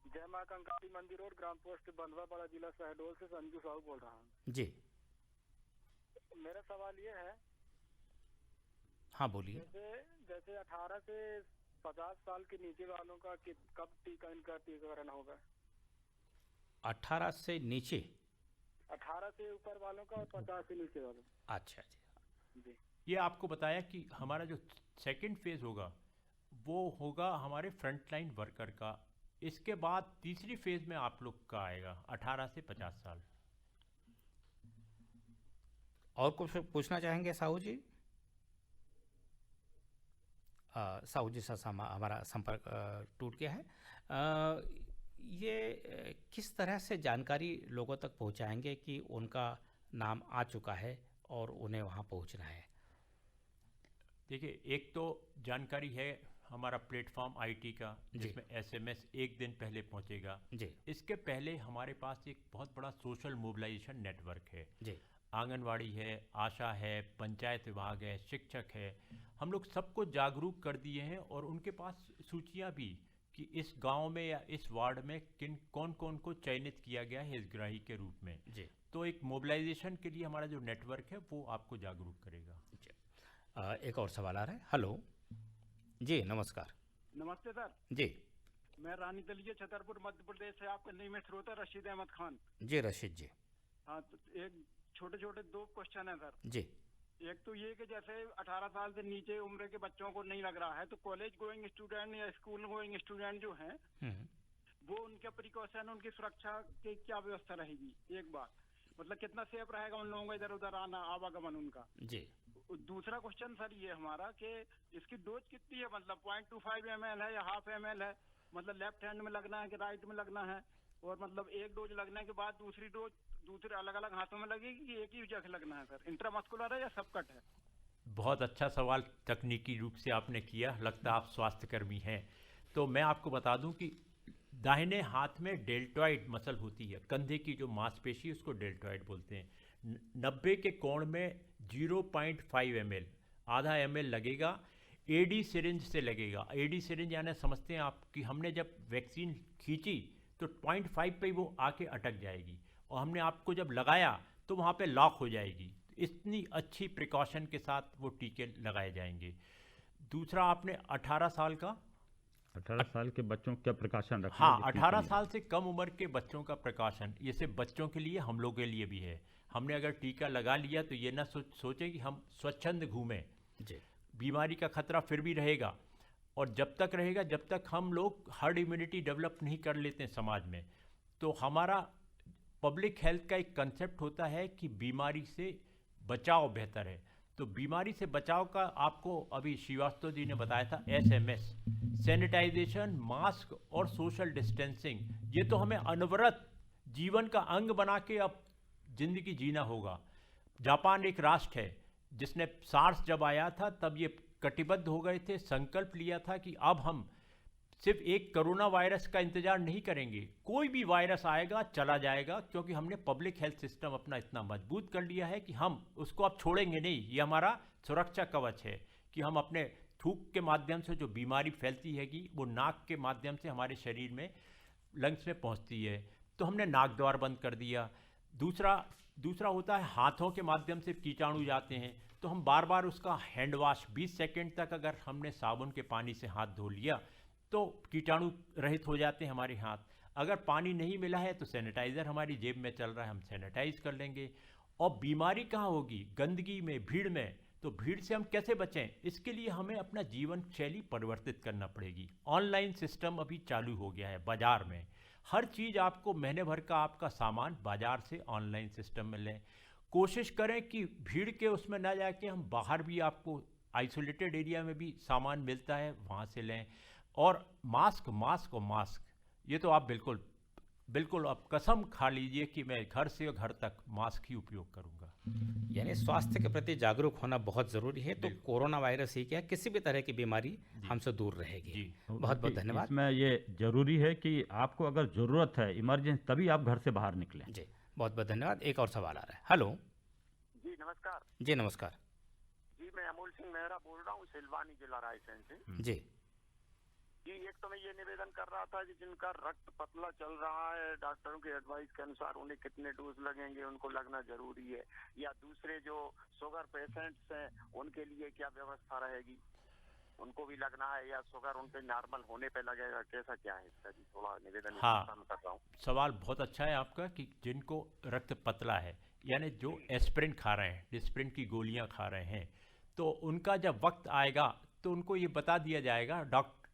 जय माँ कंकाली मंदिर और ग्राम पोस्ट बंधवापाड़ा जिला शहडोल से संजू साहू बोल रहा हूँ। जी, मेरा सवाल ये है, हाँ बोलिए। जैसे 18 से 50 साल के नीचे वालों का कब टीकाकरण होगा? 18 से नीचे? 18 से ऊपर वालों का और 50 से नीचे वालों। अच्छा जी, ये आपको बताया कि हमारा जो सेकंड फेज होगा वो होगा हमारे फ्रंटलाइन वर्कर का। इसके बाद तीसरी फेज में आप लोग का आएगा 18 से 50 साल। और कुछ पूछना चाहेंगे साहू जी? साहू जी से हमारा संपर्क टूट गया है। ये किस तरह से जानकारी लोगों तक पहुंचाएंगे कि उनका नाम आ चुका है और उन्हें वहां पहुंचना है? देखिए, एक तो जानकारी है हमारा प्लेटफॉर्म आईटी का, जिसमें एसएमएस एक दिन पहले पहुंचेगा। इसके पहले हमारे पास एक बहुत बड़ा सोशल मोबिलाइजेशन नेटवर्क है। आंगनवाड़ी है, आशा है, पंचायत विभाग है, शिक्षक है। हम लोग सबको जागरूक कर दिए हैं और उनके पास सूचियां भी कि इस गांव में या इस वार्ड में कौन कौन को चयनित किया गया है हितग्राही के रूप में। तो एक मोबिलाइजेशन के लिए हमारा जो नेटवर्क है वो आपको जागरूक करेगा। एक और सवाल आ रहा है। हेलो जी, नमस्कार। नमस्ते सर। जी, मैं रानी तलिया छतरपुर मध्य प्रदेश से आपका नियमित श्रोता रशीद अहमद खान। जी रशीद जी। हाँ, तो एक छोटे छोटे 2 क्वेश्चन है सर। जी। एक तो ये कि जैसे 18 साल से नीचे उम्र के बच्चों को नहीं लग रहा है, तो कॉलेज गोइंग स्टूडेंट या स्कूल गोइंग स्टूडेंट जो हैं वो उनके प्रिकॉशन, उनकी सुरक्षा की क्या व्यवस्था रहेगी? एक बात, मतलब कितना सेफ रहेगा उन लोगों का इधर उधर आना आवागमन उनका? जी। दूसरा क्वेश्चन सर ये हमारा कि इसकी डोज कितनी है, मतलब 0.25 ml है या ½ ml है, मतलब लेफ्ट हैंड में लगना है कि राइट में लगना है? और मतलब एक डोज लगने के बाद दूसरी डोज दूसरे अलग अलग हाथों में लगेगी कि एक ही जगह लगना है सर? इंट्रामस्कुलर है या सबकट है? बहुत अच्छा सवाल तकनीकी रूप से आपने किया, लगता है आप स्वास्थ्य कर्मी हैं। तो मैं आपको बता दूं कि दाहिने हाथ में डेल्टॉइड मसल होती है, कंधे की जो मांसपेशी उसको डेल्टॉइड बोलते हैं। 90 के कोण में 0.5 ml, आधा ml लगेगा। एडी सिरिंज से लगेगा। एडी सिरिंज यानी समझते हैं आप कि हमने जब वैक्सीन खींची तो 0.5 पे वो आके अटक जाएगी और हमने आपको जब लगाया तो वहाँ पे लॉक हो जाएगी। इतनी अच्छी प्रिकॉशन के साथ वो टीके लगाए जाएंगे। दूसरा, आपने 18 साल का 18 साल के बच्चों का प्रकाशन रखा? हाँ, 18 साल से कम उम्र के बच्चों का प्रकाशन, ये सिर्फ बच्चों के लिए, हम लोगों के लिए भी है। हमने अगर टीका लगा लिया तो ये ना सोचें कि हम स्वच्छंद घूमें, बीमारी का खतरा फिर भी रहेगा। और जब तक रहेगा जब तक हम लोग हर्ड इम्यूनिटी डेवलप नहीं कर लेते हैं समाज में। तो हमारा पब्लिक हेल्थ का एक कंसेप्ट होता है कि बीमारी से बचाव बेहतर है। तो बीमारी से बचाव का आपको अभी श्रीवास्तव जी ने बताया था SMS, सैनिटाइजेशन, मास्क और सोशल डिस्टेंसिंग, ये तो हमें अनवरत जीवन का अंग बना के अब जिंदगी जीना होगा। जापान एक राष्ट्र है जिसने सार्स जब आया था तब ये कटिबद्ध हो गए थे, संकल्प लिया था कि अब हम सिर्फ एक कोरोना वायरस का इंतजार नहीं करेंगे, कोई भी वायरस आएगा चला जाएगा, क्योंकि हमने पब्लिक हेल्थ सिस्टम अपना इतना मजबूत कर लिया है कि हम उसको अब छोड़ेंगे नहीं। ये हमारा सुरक्षा कवच है कि हम अपने थूक के माध्यम से जो बीमारी फैलती हैगी वो नाक के माध्यम से हमारे शरीर में लंग्स में पहुंचती है, तो हमने नाक द्वार बंद कर दिया। दूसरा होता है हाथों के माध्यम से कीटाणु जाते हैं, तो हम बार बार उसका हैंड वॉश 20 सेकेंड तक अगर हमने साबुन के पानी से हाथ धो लिया तो कीटाणु रहित हो जाते हैं हमारे हाथ। अगर पानी नहीं मिला है तो सैनिटाइज़र हमारी जेब में चल रहा है, हम सैनिटाइज कर लेंगे। और बीमारी कहाँ होगी? गंदगी में, भीड़ में। तो भीड़ से हम कैसे बचें? इसके लिए हमें अपना जीवन शैली परिवर्तित करना पड़ेगी। ऑनलाइन सिस्टम अभी चालू हो गया है बाज़ार में, हर चीज़ आपको महीने भर का आपका सामान बाज़ार से ऑनलाइन सिस्टम में लें। कोशिश करें कि भीड़ के उसमें ना जाके हम बाहर भी, आपको आइसोलेटेड एरिया में भी सामान मिलता है वहाँ से लें। और मास्क और मास्क, ये तो आप बिल्कुल आप कसम खा लीजिए कि मैं घर से घर तक मास्क ही उपयोग करूंगा। यानी स्वास्थ्य के प्रति जागरूक होना बहुत ज़रूरी है। तो कोरोना वायरस ही क्या, किसी भी तरह की बीमारी हमसे दूर रहेगी। बहुत बहुत धन्यवाद। इसमें ये जरूरी है कि आपको अगर ज़रूरत है, इमरजेंसी, तभी आप घर से बाहर निकलें। जी बहुत बहुत धन्यवाद। एक और सवाल आ रहा है। हेलो जी नमस्कार। जी नमस्कार जी, मैं अमोल सिंह मेहरा बोल रहा हूँ, सिलवानी जिला रायसेन से। जी जी, एक तो मैं ये निवेदन कर रहा था कि जिनका रक्त पतला चल रहा है, डॉक्टरों के एडवाइस के अनुसार उन्हें कितने डोज लगेंगे, उनको लगना जरूरी है, या दूसरे जो शुगर पेशेंट्स हैं उनके लिए क्या व्यवस्था रहेगी, उनको भी लगना है या शुगर उनके नॉर्मल होने पे लगेगा, कैसा क्या है इसका? जी थोड़ा निवेदन कर रहा हूँ। सवाल बहुत अच्छा है आपका कि जिनको रक्त पतला है, यानी जो एस्पिरिन खा रहे हैं, डिस्प्रिन की गोलियां खा रहे हैं, तो उनका जब वक्त आएगा तो उनको ये बता दिया जाएगा,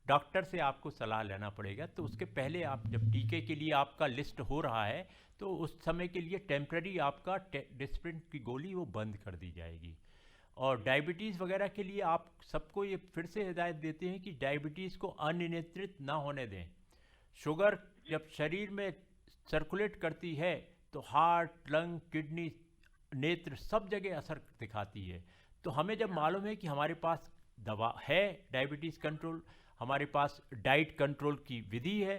डॉक्टर से आपको सलाह लेना पड़ेगा। तो उसके पहले आप जब टीके के लिए आपका लिस्ट हो रहा है तो उस समय के लिए टेम्पररी आपका डिस्प्रिन की गोली वो बंद कर दी जाएगी। और डायबिटीज़ वगैरह के लिए आप सबको ये फिर से हिदायत देते हैं कि डायबिटीज़ को अनियंत्रित ना होने दें। शुगर जब शरीर में सर्कुलेट करती है तो हार्ट, लंग, किडनी, नेत्र सब जगह असर दिखाती है। तो हमें जब मालूम है कि हमारे पास दवा है डायबिटीज़ कंट्रोल, हमारे पास डाइट कंट्रोल की विधि है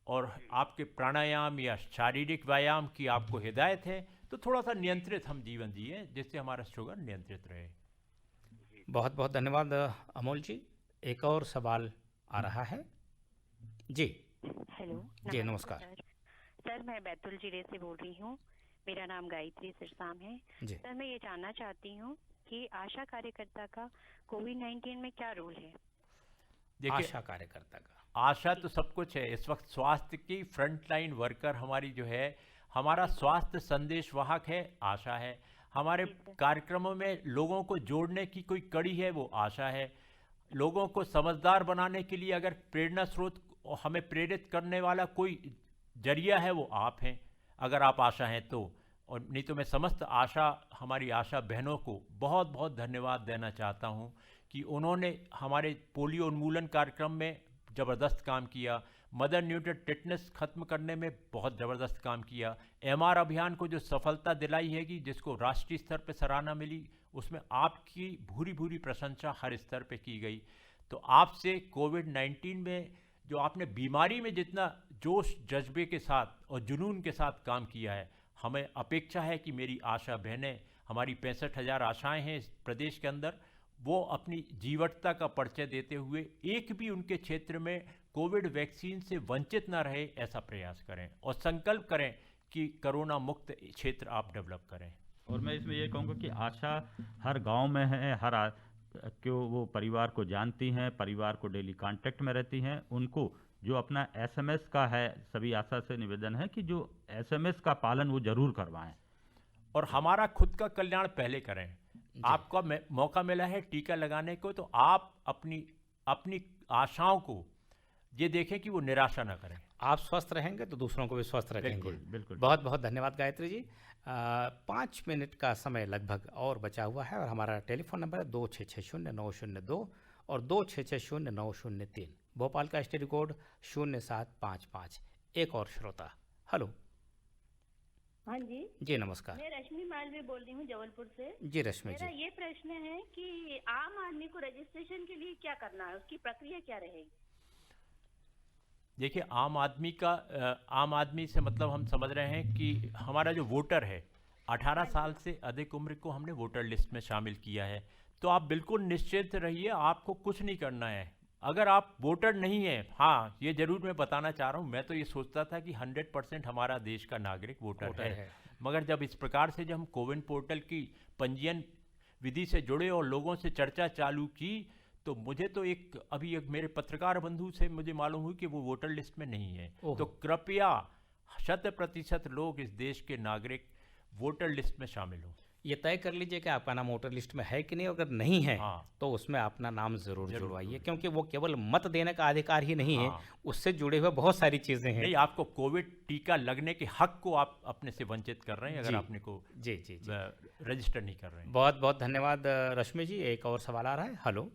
और आपके प्राणायाम या शारीरिक व्यायाम की आपको हिदायत है, तो थोड़ा सा नियंत्रित हम जीवन जिए जिससे हमारा शुगर नियंत्रित रहे। बहुत बहुत धन्यवाद अमोल जी। एक और सवाल आ रहा है। जी हेलो जी नमस्कार सर, मैं बैतूल जिले से बोल रही हूँ। मेरा नाम गायत्री सिरसाम है। सर मैं ये जानना चाहती हूँ कि आशा कार्यकर्ता का कोविड-19 में क्या रोल है? आशा कार्यकर्ता का, आशा तो सब कुछ है। इस वक्त स्वास्थ्य की फ्रंट लाइन वर्कर हमारी जो है, हमारा स्वास्थ्य संदेश वाहक है, आशा है। हमारे कार्यक्रमों में लोगों को जोड़ने की कोई कड़ी है, वो आशा है। लोगों को समझदार बनाने के लिए अगर प्रेरणा स्रोत हमें प्रेरित करने वाला कोई जरिया है, वो आप हैं, अगर आप आशा हैं तो। और नहीं तो मैं समस्त आशा, हमारी आशा बहनों को बहुत बहुत धन्यवाद देना चाहता हूँ कि उन्होंने हमारे पोलियो उन्मूलन कार्यक्रम में ज़बरदस्त काम किया, मदर न्यूट्रिशन टिटनेस ख़त्म करने में बहुत ज़बरदस्त काम किया, MR अभियान को जो सफलता दिलाई है कि जिसको राष्ट्रीय स्तर पर सराहना मिली, उसमें आपकी भूरी भूरी प्रशंसा हर स्तर पे की गई। तो आपसे कोविड-19 में जो आपने बीमारी में जितना जोश जज्बे के साथ और जुनून के साथ काम किया है, हमें अपेक्षा है कि मेरी आशा बहनें, हमारी 65,000 आशाएं हैं इस प्रदेश के अंदर, वो अपनी जीवटता का परिचय देते हुए एक भी उनके क्षेत्र में कोविड वैक्सीन से वंचित ना रहे, ऐसा प्रयास करें और संकल्प करें कि कोरोना मुक्त क्षेत्र आप डेवलप करें। और मैं इसमें ये कहूँगा कि आशा हर गांव में है, क्यों वो परिवार को जानती हैं, परिवार को डेली कांटेक्ट में रहती हैं। उनको जो अपना SMS का है, सभी आशा से निवेदन है कि जो SMS का पालन वो जरूर करवाएं। और हमारा खुद का कल्याण पहले करें। आपको मौका मिला है टीका लगाने को, तो आप अपनी आशाओं को ये देखें कि वो निराशा ना करें। आप स्वस्थ रहेंगे तो दूसरों को भी स्वस्थ रखेंगे। बिल्कुल बिल्कुल। बहुत बहुत धन्यवाद गायत्री जी। 5 मिनट का समय लगभग और बचा हुआ है और हमारा टेलीफोन नंबर है 2660-902 और 2660-903। भोपाल का स्टडी कोड 0755। एक और श्रोता। हेलो हाँ जी जी नमस्कार। मैं रश्मि मालवीय बोल रही हूँ जबलपुर से। जी रश्मि मेरा जी। ये प्रश्न है कि आम आदमी को रजिस्ट्रेशन के लिए क्या करना है, उसकी प्रक्रिया क्या रहेगी? देखिए, आम आदमी से मतलब हम समझ रहे हैं कि हमारा जो वोटर है 18 साल से अधिक उम्र को हमने वोटर लिस्ट में शामिल किया है। तो आप बिल्कुल निश्चित रहिए, आपको कुछ नहीं करना है। अगर आप वोटर नहीं हैं, हाँ ये ज़रूर मैं बताना चाह रहा हूँ, मैं तो ये सोचता था कि 100% हमारा देश का नागरिक वोटर है। मगर जब इस प्रकार से जब हम कोविन पोर्टल की पंजीयन विधि से जुड़े और लोगों से चर्चा चालू की, तो मुझे तो अभी एक मेरे पत्रकार बंधु से मुझे मालूम हुई कि वो वोटर लिस्ट में नहीं है। तो कृपया 100% लोग इस देश के नागरिक वोटर लिस्ट में शामिल हों। ये तय कर लीजिए कि आपका नाम वोटर लिस्ट में है कि नहीं। अगर नहीं है तो उसमें अपना नाम जरूर जुड़वाइए, क्योंकि वो केवल मत देने का अधिकार ही नहीं है, उससे जुड़े हुए बहुत सारी चीजें हैं। नहीं, आपको कोविड टीका लगने के हक को आप अपने से वंचित कर रहे हैं अगर आपने को जी रजिस्टर नहीं कर रहे हैं। बहुत बहुत धन्यवाद रश्मि जी। एक और सवाल आ रहा है। हेलो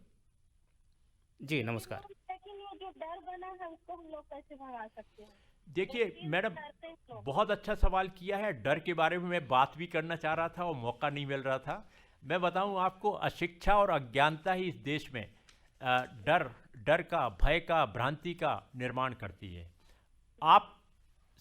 जी नमस्कार। लेकिन ये जो डर बना है उसको हम लोग कैसे भगा सकते हैं? देखिए मैडम, बहुत अच्छा सवाल किया है। डर के बारे में मैं बात भी करना चाह रहा था और मौका नहीं मिल रहा था। मैं बताऊं आपको, अशिक्षा और अज्ञानता ही इस देश में डर का, भय का, भ्रांति का निर्माण करती है। आप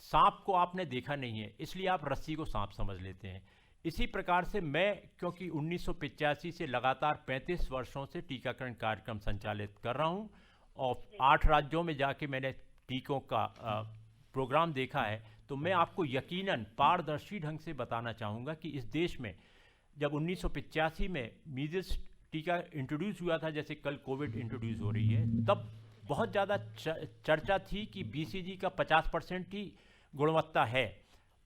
सांप को आपने देखा नहीं है, इसलिए आप रस्सी को सांप समझ लेते हैं। इसी प्रकार से मैं, क्योंकि 1985 से लगातार 35 वर्षों से टीकाकरण कार्यक्रम संचालित कर रहा हूं और 8 राज्यों में जाके मैंने टीकों का प्रोग्राम देखा है, तो मैं आपको यकीनन पारदर्शी ढंग से बताना चाहूँगा कि इस देश में जब 1985 में मीजल्स टीका इंट्रोड्यूस हुआ था, जैसे कल कोविड इंट्रोड्यूस हो रही है, तब बहुत ज़्यादा चर्चा थी कि बीसीजी का 50% ही गुणवत्ता है।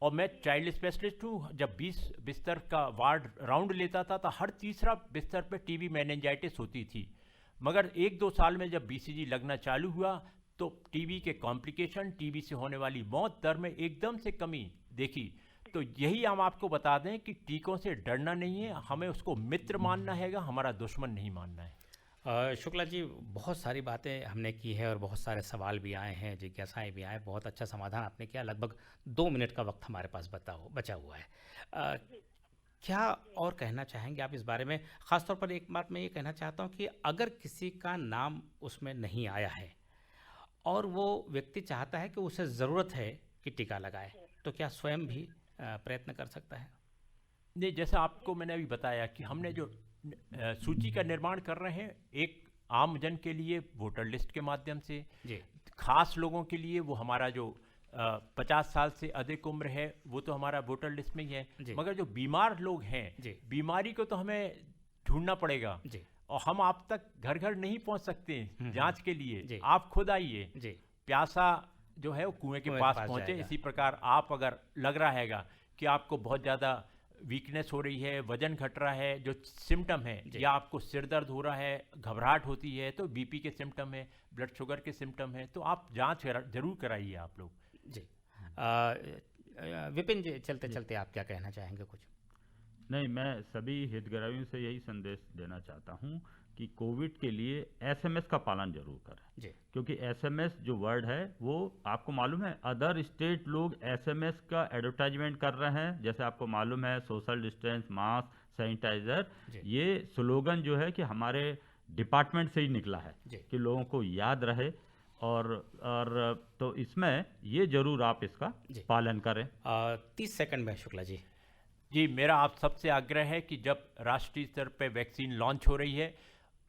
और मैं चाइल्ड स्पेशलिस्ट हूँ, जब 20 बिस्तर का वार्ड राउंड लेता था तो हर तीसरा बिस्तर पे टीबी मेनिंजाइटिस होती थी। मगर 1-2 साल में जब बीसीजी लगना चालू हुआ तो टीबी के कॉम्प्लिकेशन, टीबी से होने वाली मौत दर में एकदम से कमी देखी। तो यही हम आपको बता दें कि टीकों से डरना नहीं है, हमें उसको मित्र मानना है, हमारा दुश्मन नहीं मानना है। शुक्ला जी, बहुत सारी बातें हमने की है और बहुत सारे सवाल भी आए हैं, जिज्ञासाएं भी आए। बहुत अच्छा समाधान आपने किया। लगभग 2 मिनट का वक्त हमारे पास बचा हुआ है। क्या और कहना चाहेंगे आप इस बारे में? ख़ासतौर पर एक बात मैं ये कहना चाहता हूँ कि अगर किसी का नाम उसमें नहीं आया है और वो व्यक्ति चाहता है कि उसे ज़रूरत है कि टीका लगाए, तो क्या स्वयं भी प्रयत्न कर सकता है? नहीं, जैसा आपको मैंने अभी बताया कि हमने जो सूची का निर्माण कर रहे हैं, एक आम जन के लिए वोटर लिस्ट के माध्यम से, खास लोगों के लिए वो हमारा जो 50 साल से अधिक उम्र है वो तो हमारा वोटर लिस्ट में ही है। मगर जो बीमार लोग हैं, बीमारी को तो हमें ढूंढना पड़ेगा और हम आप तक घर घर नहीं पहुंच सकते जांच के लिए। आप खुद आइए, प्यासा जो है वो कुएं के पास पहुंचे। इसी प्रकार आप अगर लग रहा हैगा कि आपको बहुत ज़्यादा वीकनेस हो रही है, वजन घट रहा है, जो सिम्टम है, या आपको सिर दर्द हो रहा है, घबराहट होती है, तो बीपी के सिम्टम है, ब्लड शुगर के सिम्टम है, तो आप जांच जरूर कराइए आप लोग। जी विपिन जी, चलते चलते आप क्या कहना चाहेंगे? कुछ नहीं, मैं सभी हितग्राहियों से यही संदेश देना चाहता हूं कि कोविड के लिए एसएमएस का पालन जरूर करें, क्योंकि एसएमएस जो वर्ड है वो आपको मालूम है, अदर स्टेट लोग एसएमएस का एडवर्टाइजमेंट कर रहे हैं। जैसे आपको मालूम है सोशल डिस्टेंस, मास्क, सैनिटाइजर, ये स्लोगन जो है कि हमारे डिपार्टमेंट से ही निकला है कि लोगों को याद रहे। और तो इसमें ये जरूर आप इसका पालन करें। 30 सेकंड में शुक्ला जी। जी, मेरा आप सबसे आग्रह है कि जब राष्ट्रीय स्तर पे वैक्सीन लॉन्च हो रही है,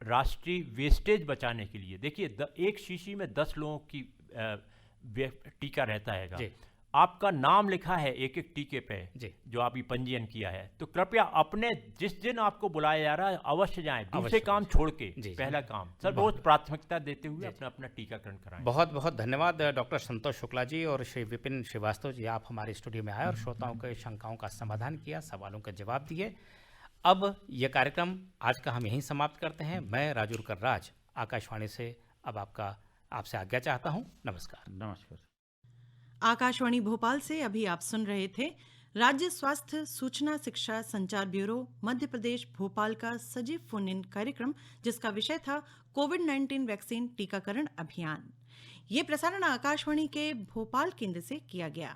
राष्ट्रीय वेस्टेज बचाने के लिए, देखिए एक शीशी में 10 लोगों की टीका रहता है। आपका नाम लिखा है एक एक टीके पे जो आप पंजीयन किया है, तो कृपया अपने जिस दिन आपको बुलाया जा रहा है अवश्य जाएं, दूसरे काम छोड़ के पहला काम सर्वोच्च प्राथमिकता देते हुए अपना अपना टीकाकरण कराएं। बहुत बहुत धन्यवाद डॉक्टर संतोष शुक्ला जी और श्री विपिन श्रीवास्तव जी, आप हमारे स्टूडियो में आए और श्रोताओं के शंकाओं का समाधान किया, सवालों के जवाब दिए। अब यह कार्यक्रम आज का हम यहीं समाप्त करते हैं। मैं राजूर कर्राज आकाशवाणी से अब आपसे आज्ञा चाहता हूँ। नमस्कार। नमस्कार। आकाशवाणी भोपाल से अभी आप सुन रहे थे राज्य स्वास्थ्य सूचना शिक्षा संचार ब्यूरो मध्य प्रदेश भोपाल का सजीव फोन इन कार्यक्रम, जिसका विषय था कोविड-19 वैक्सीन टीकाकरण अभियान। ये प्रसारण आकाशवाणी के भोपाल केंद्र से किया गया।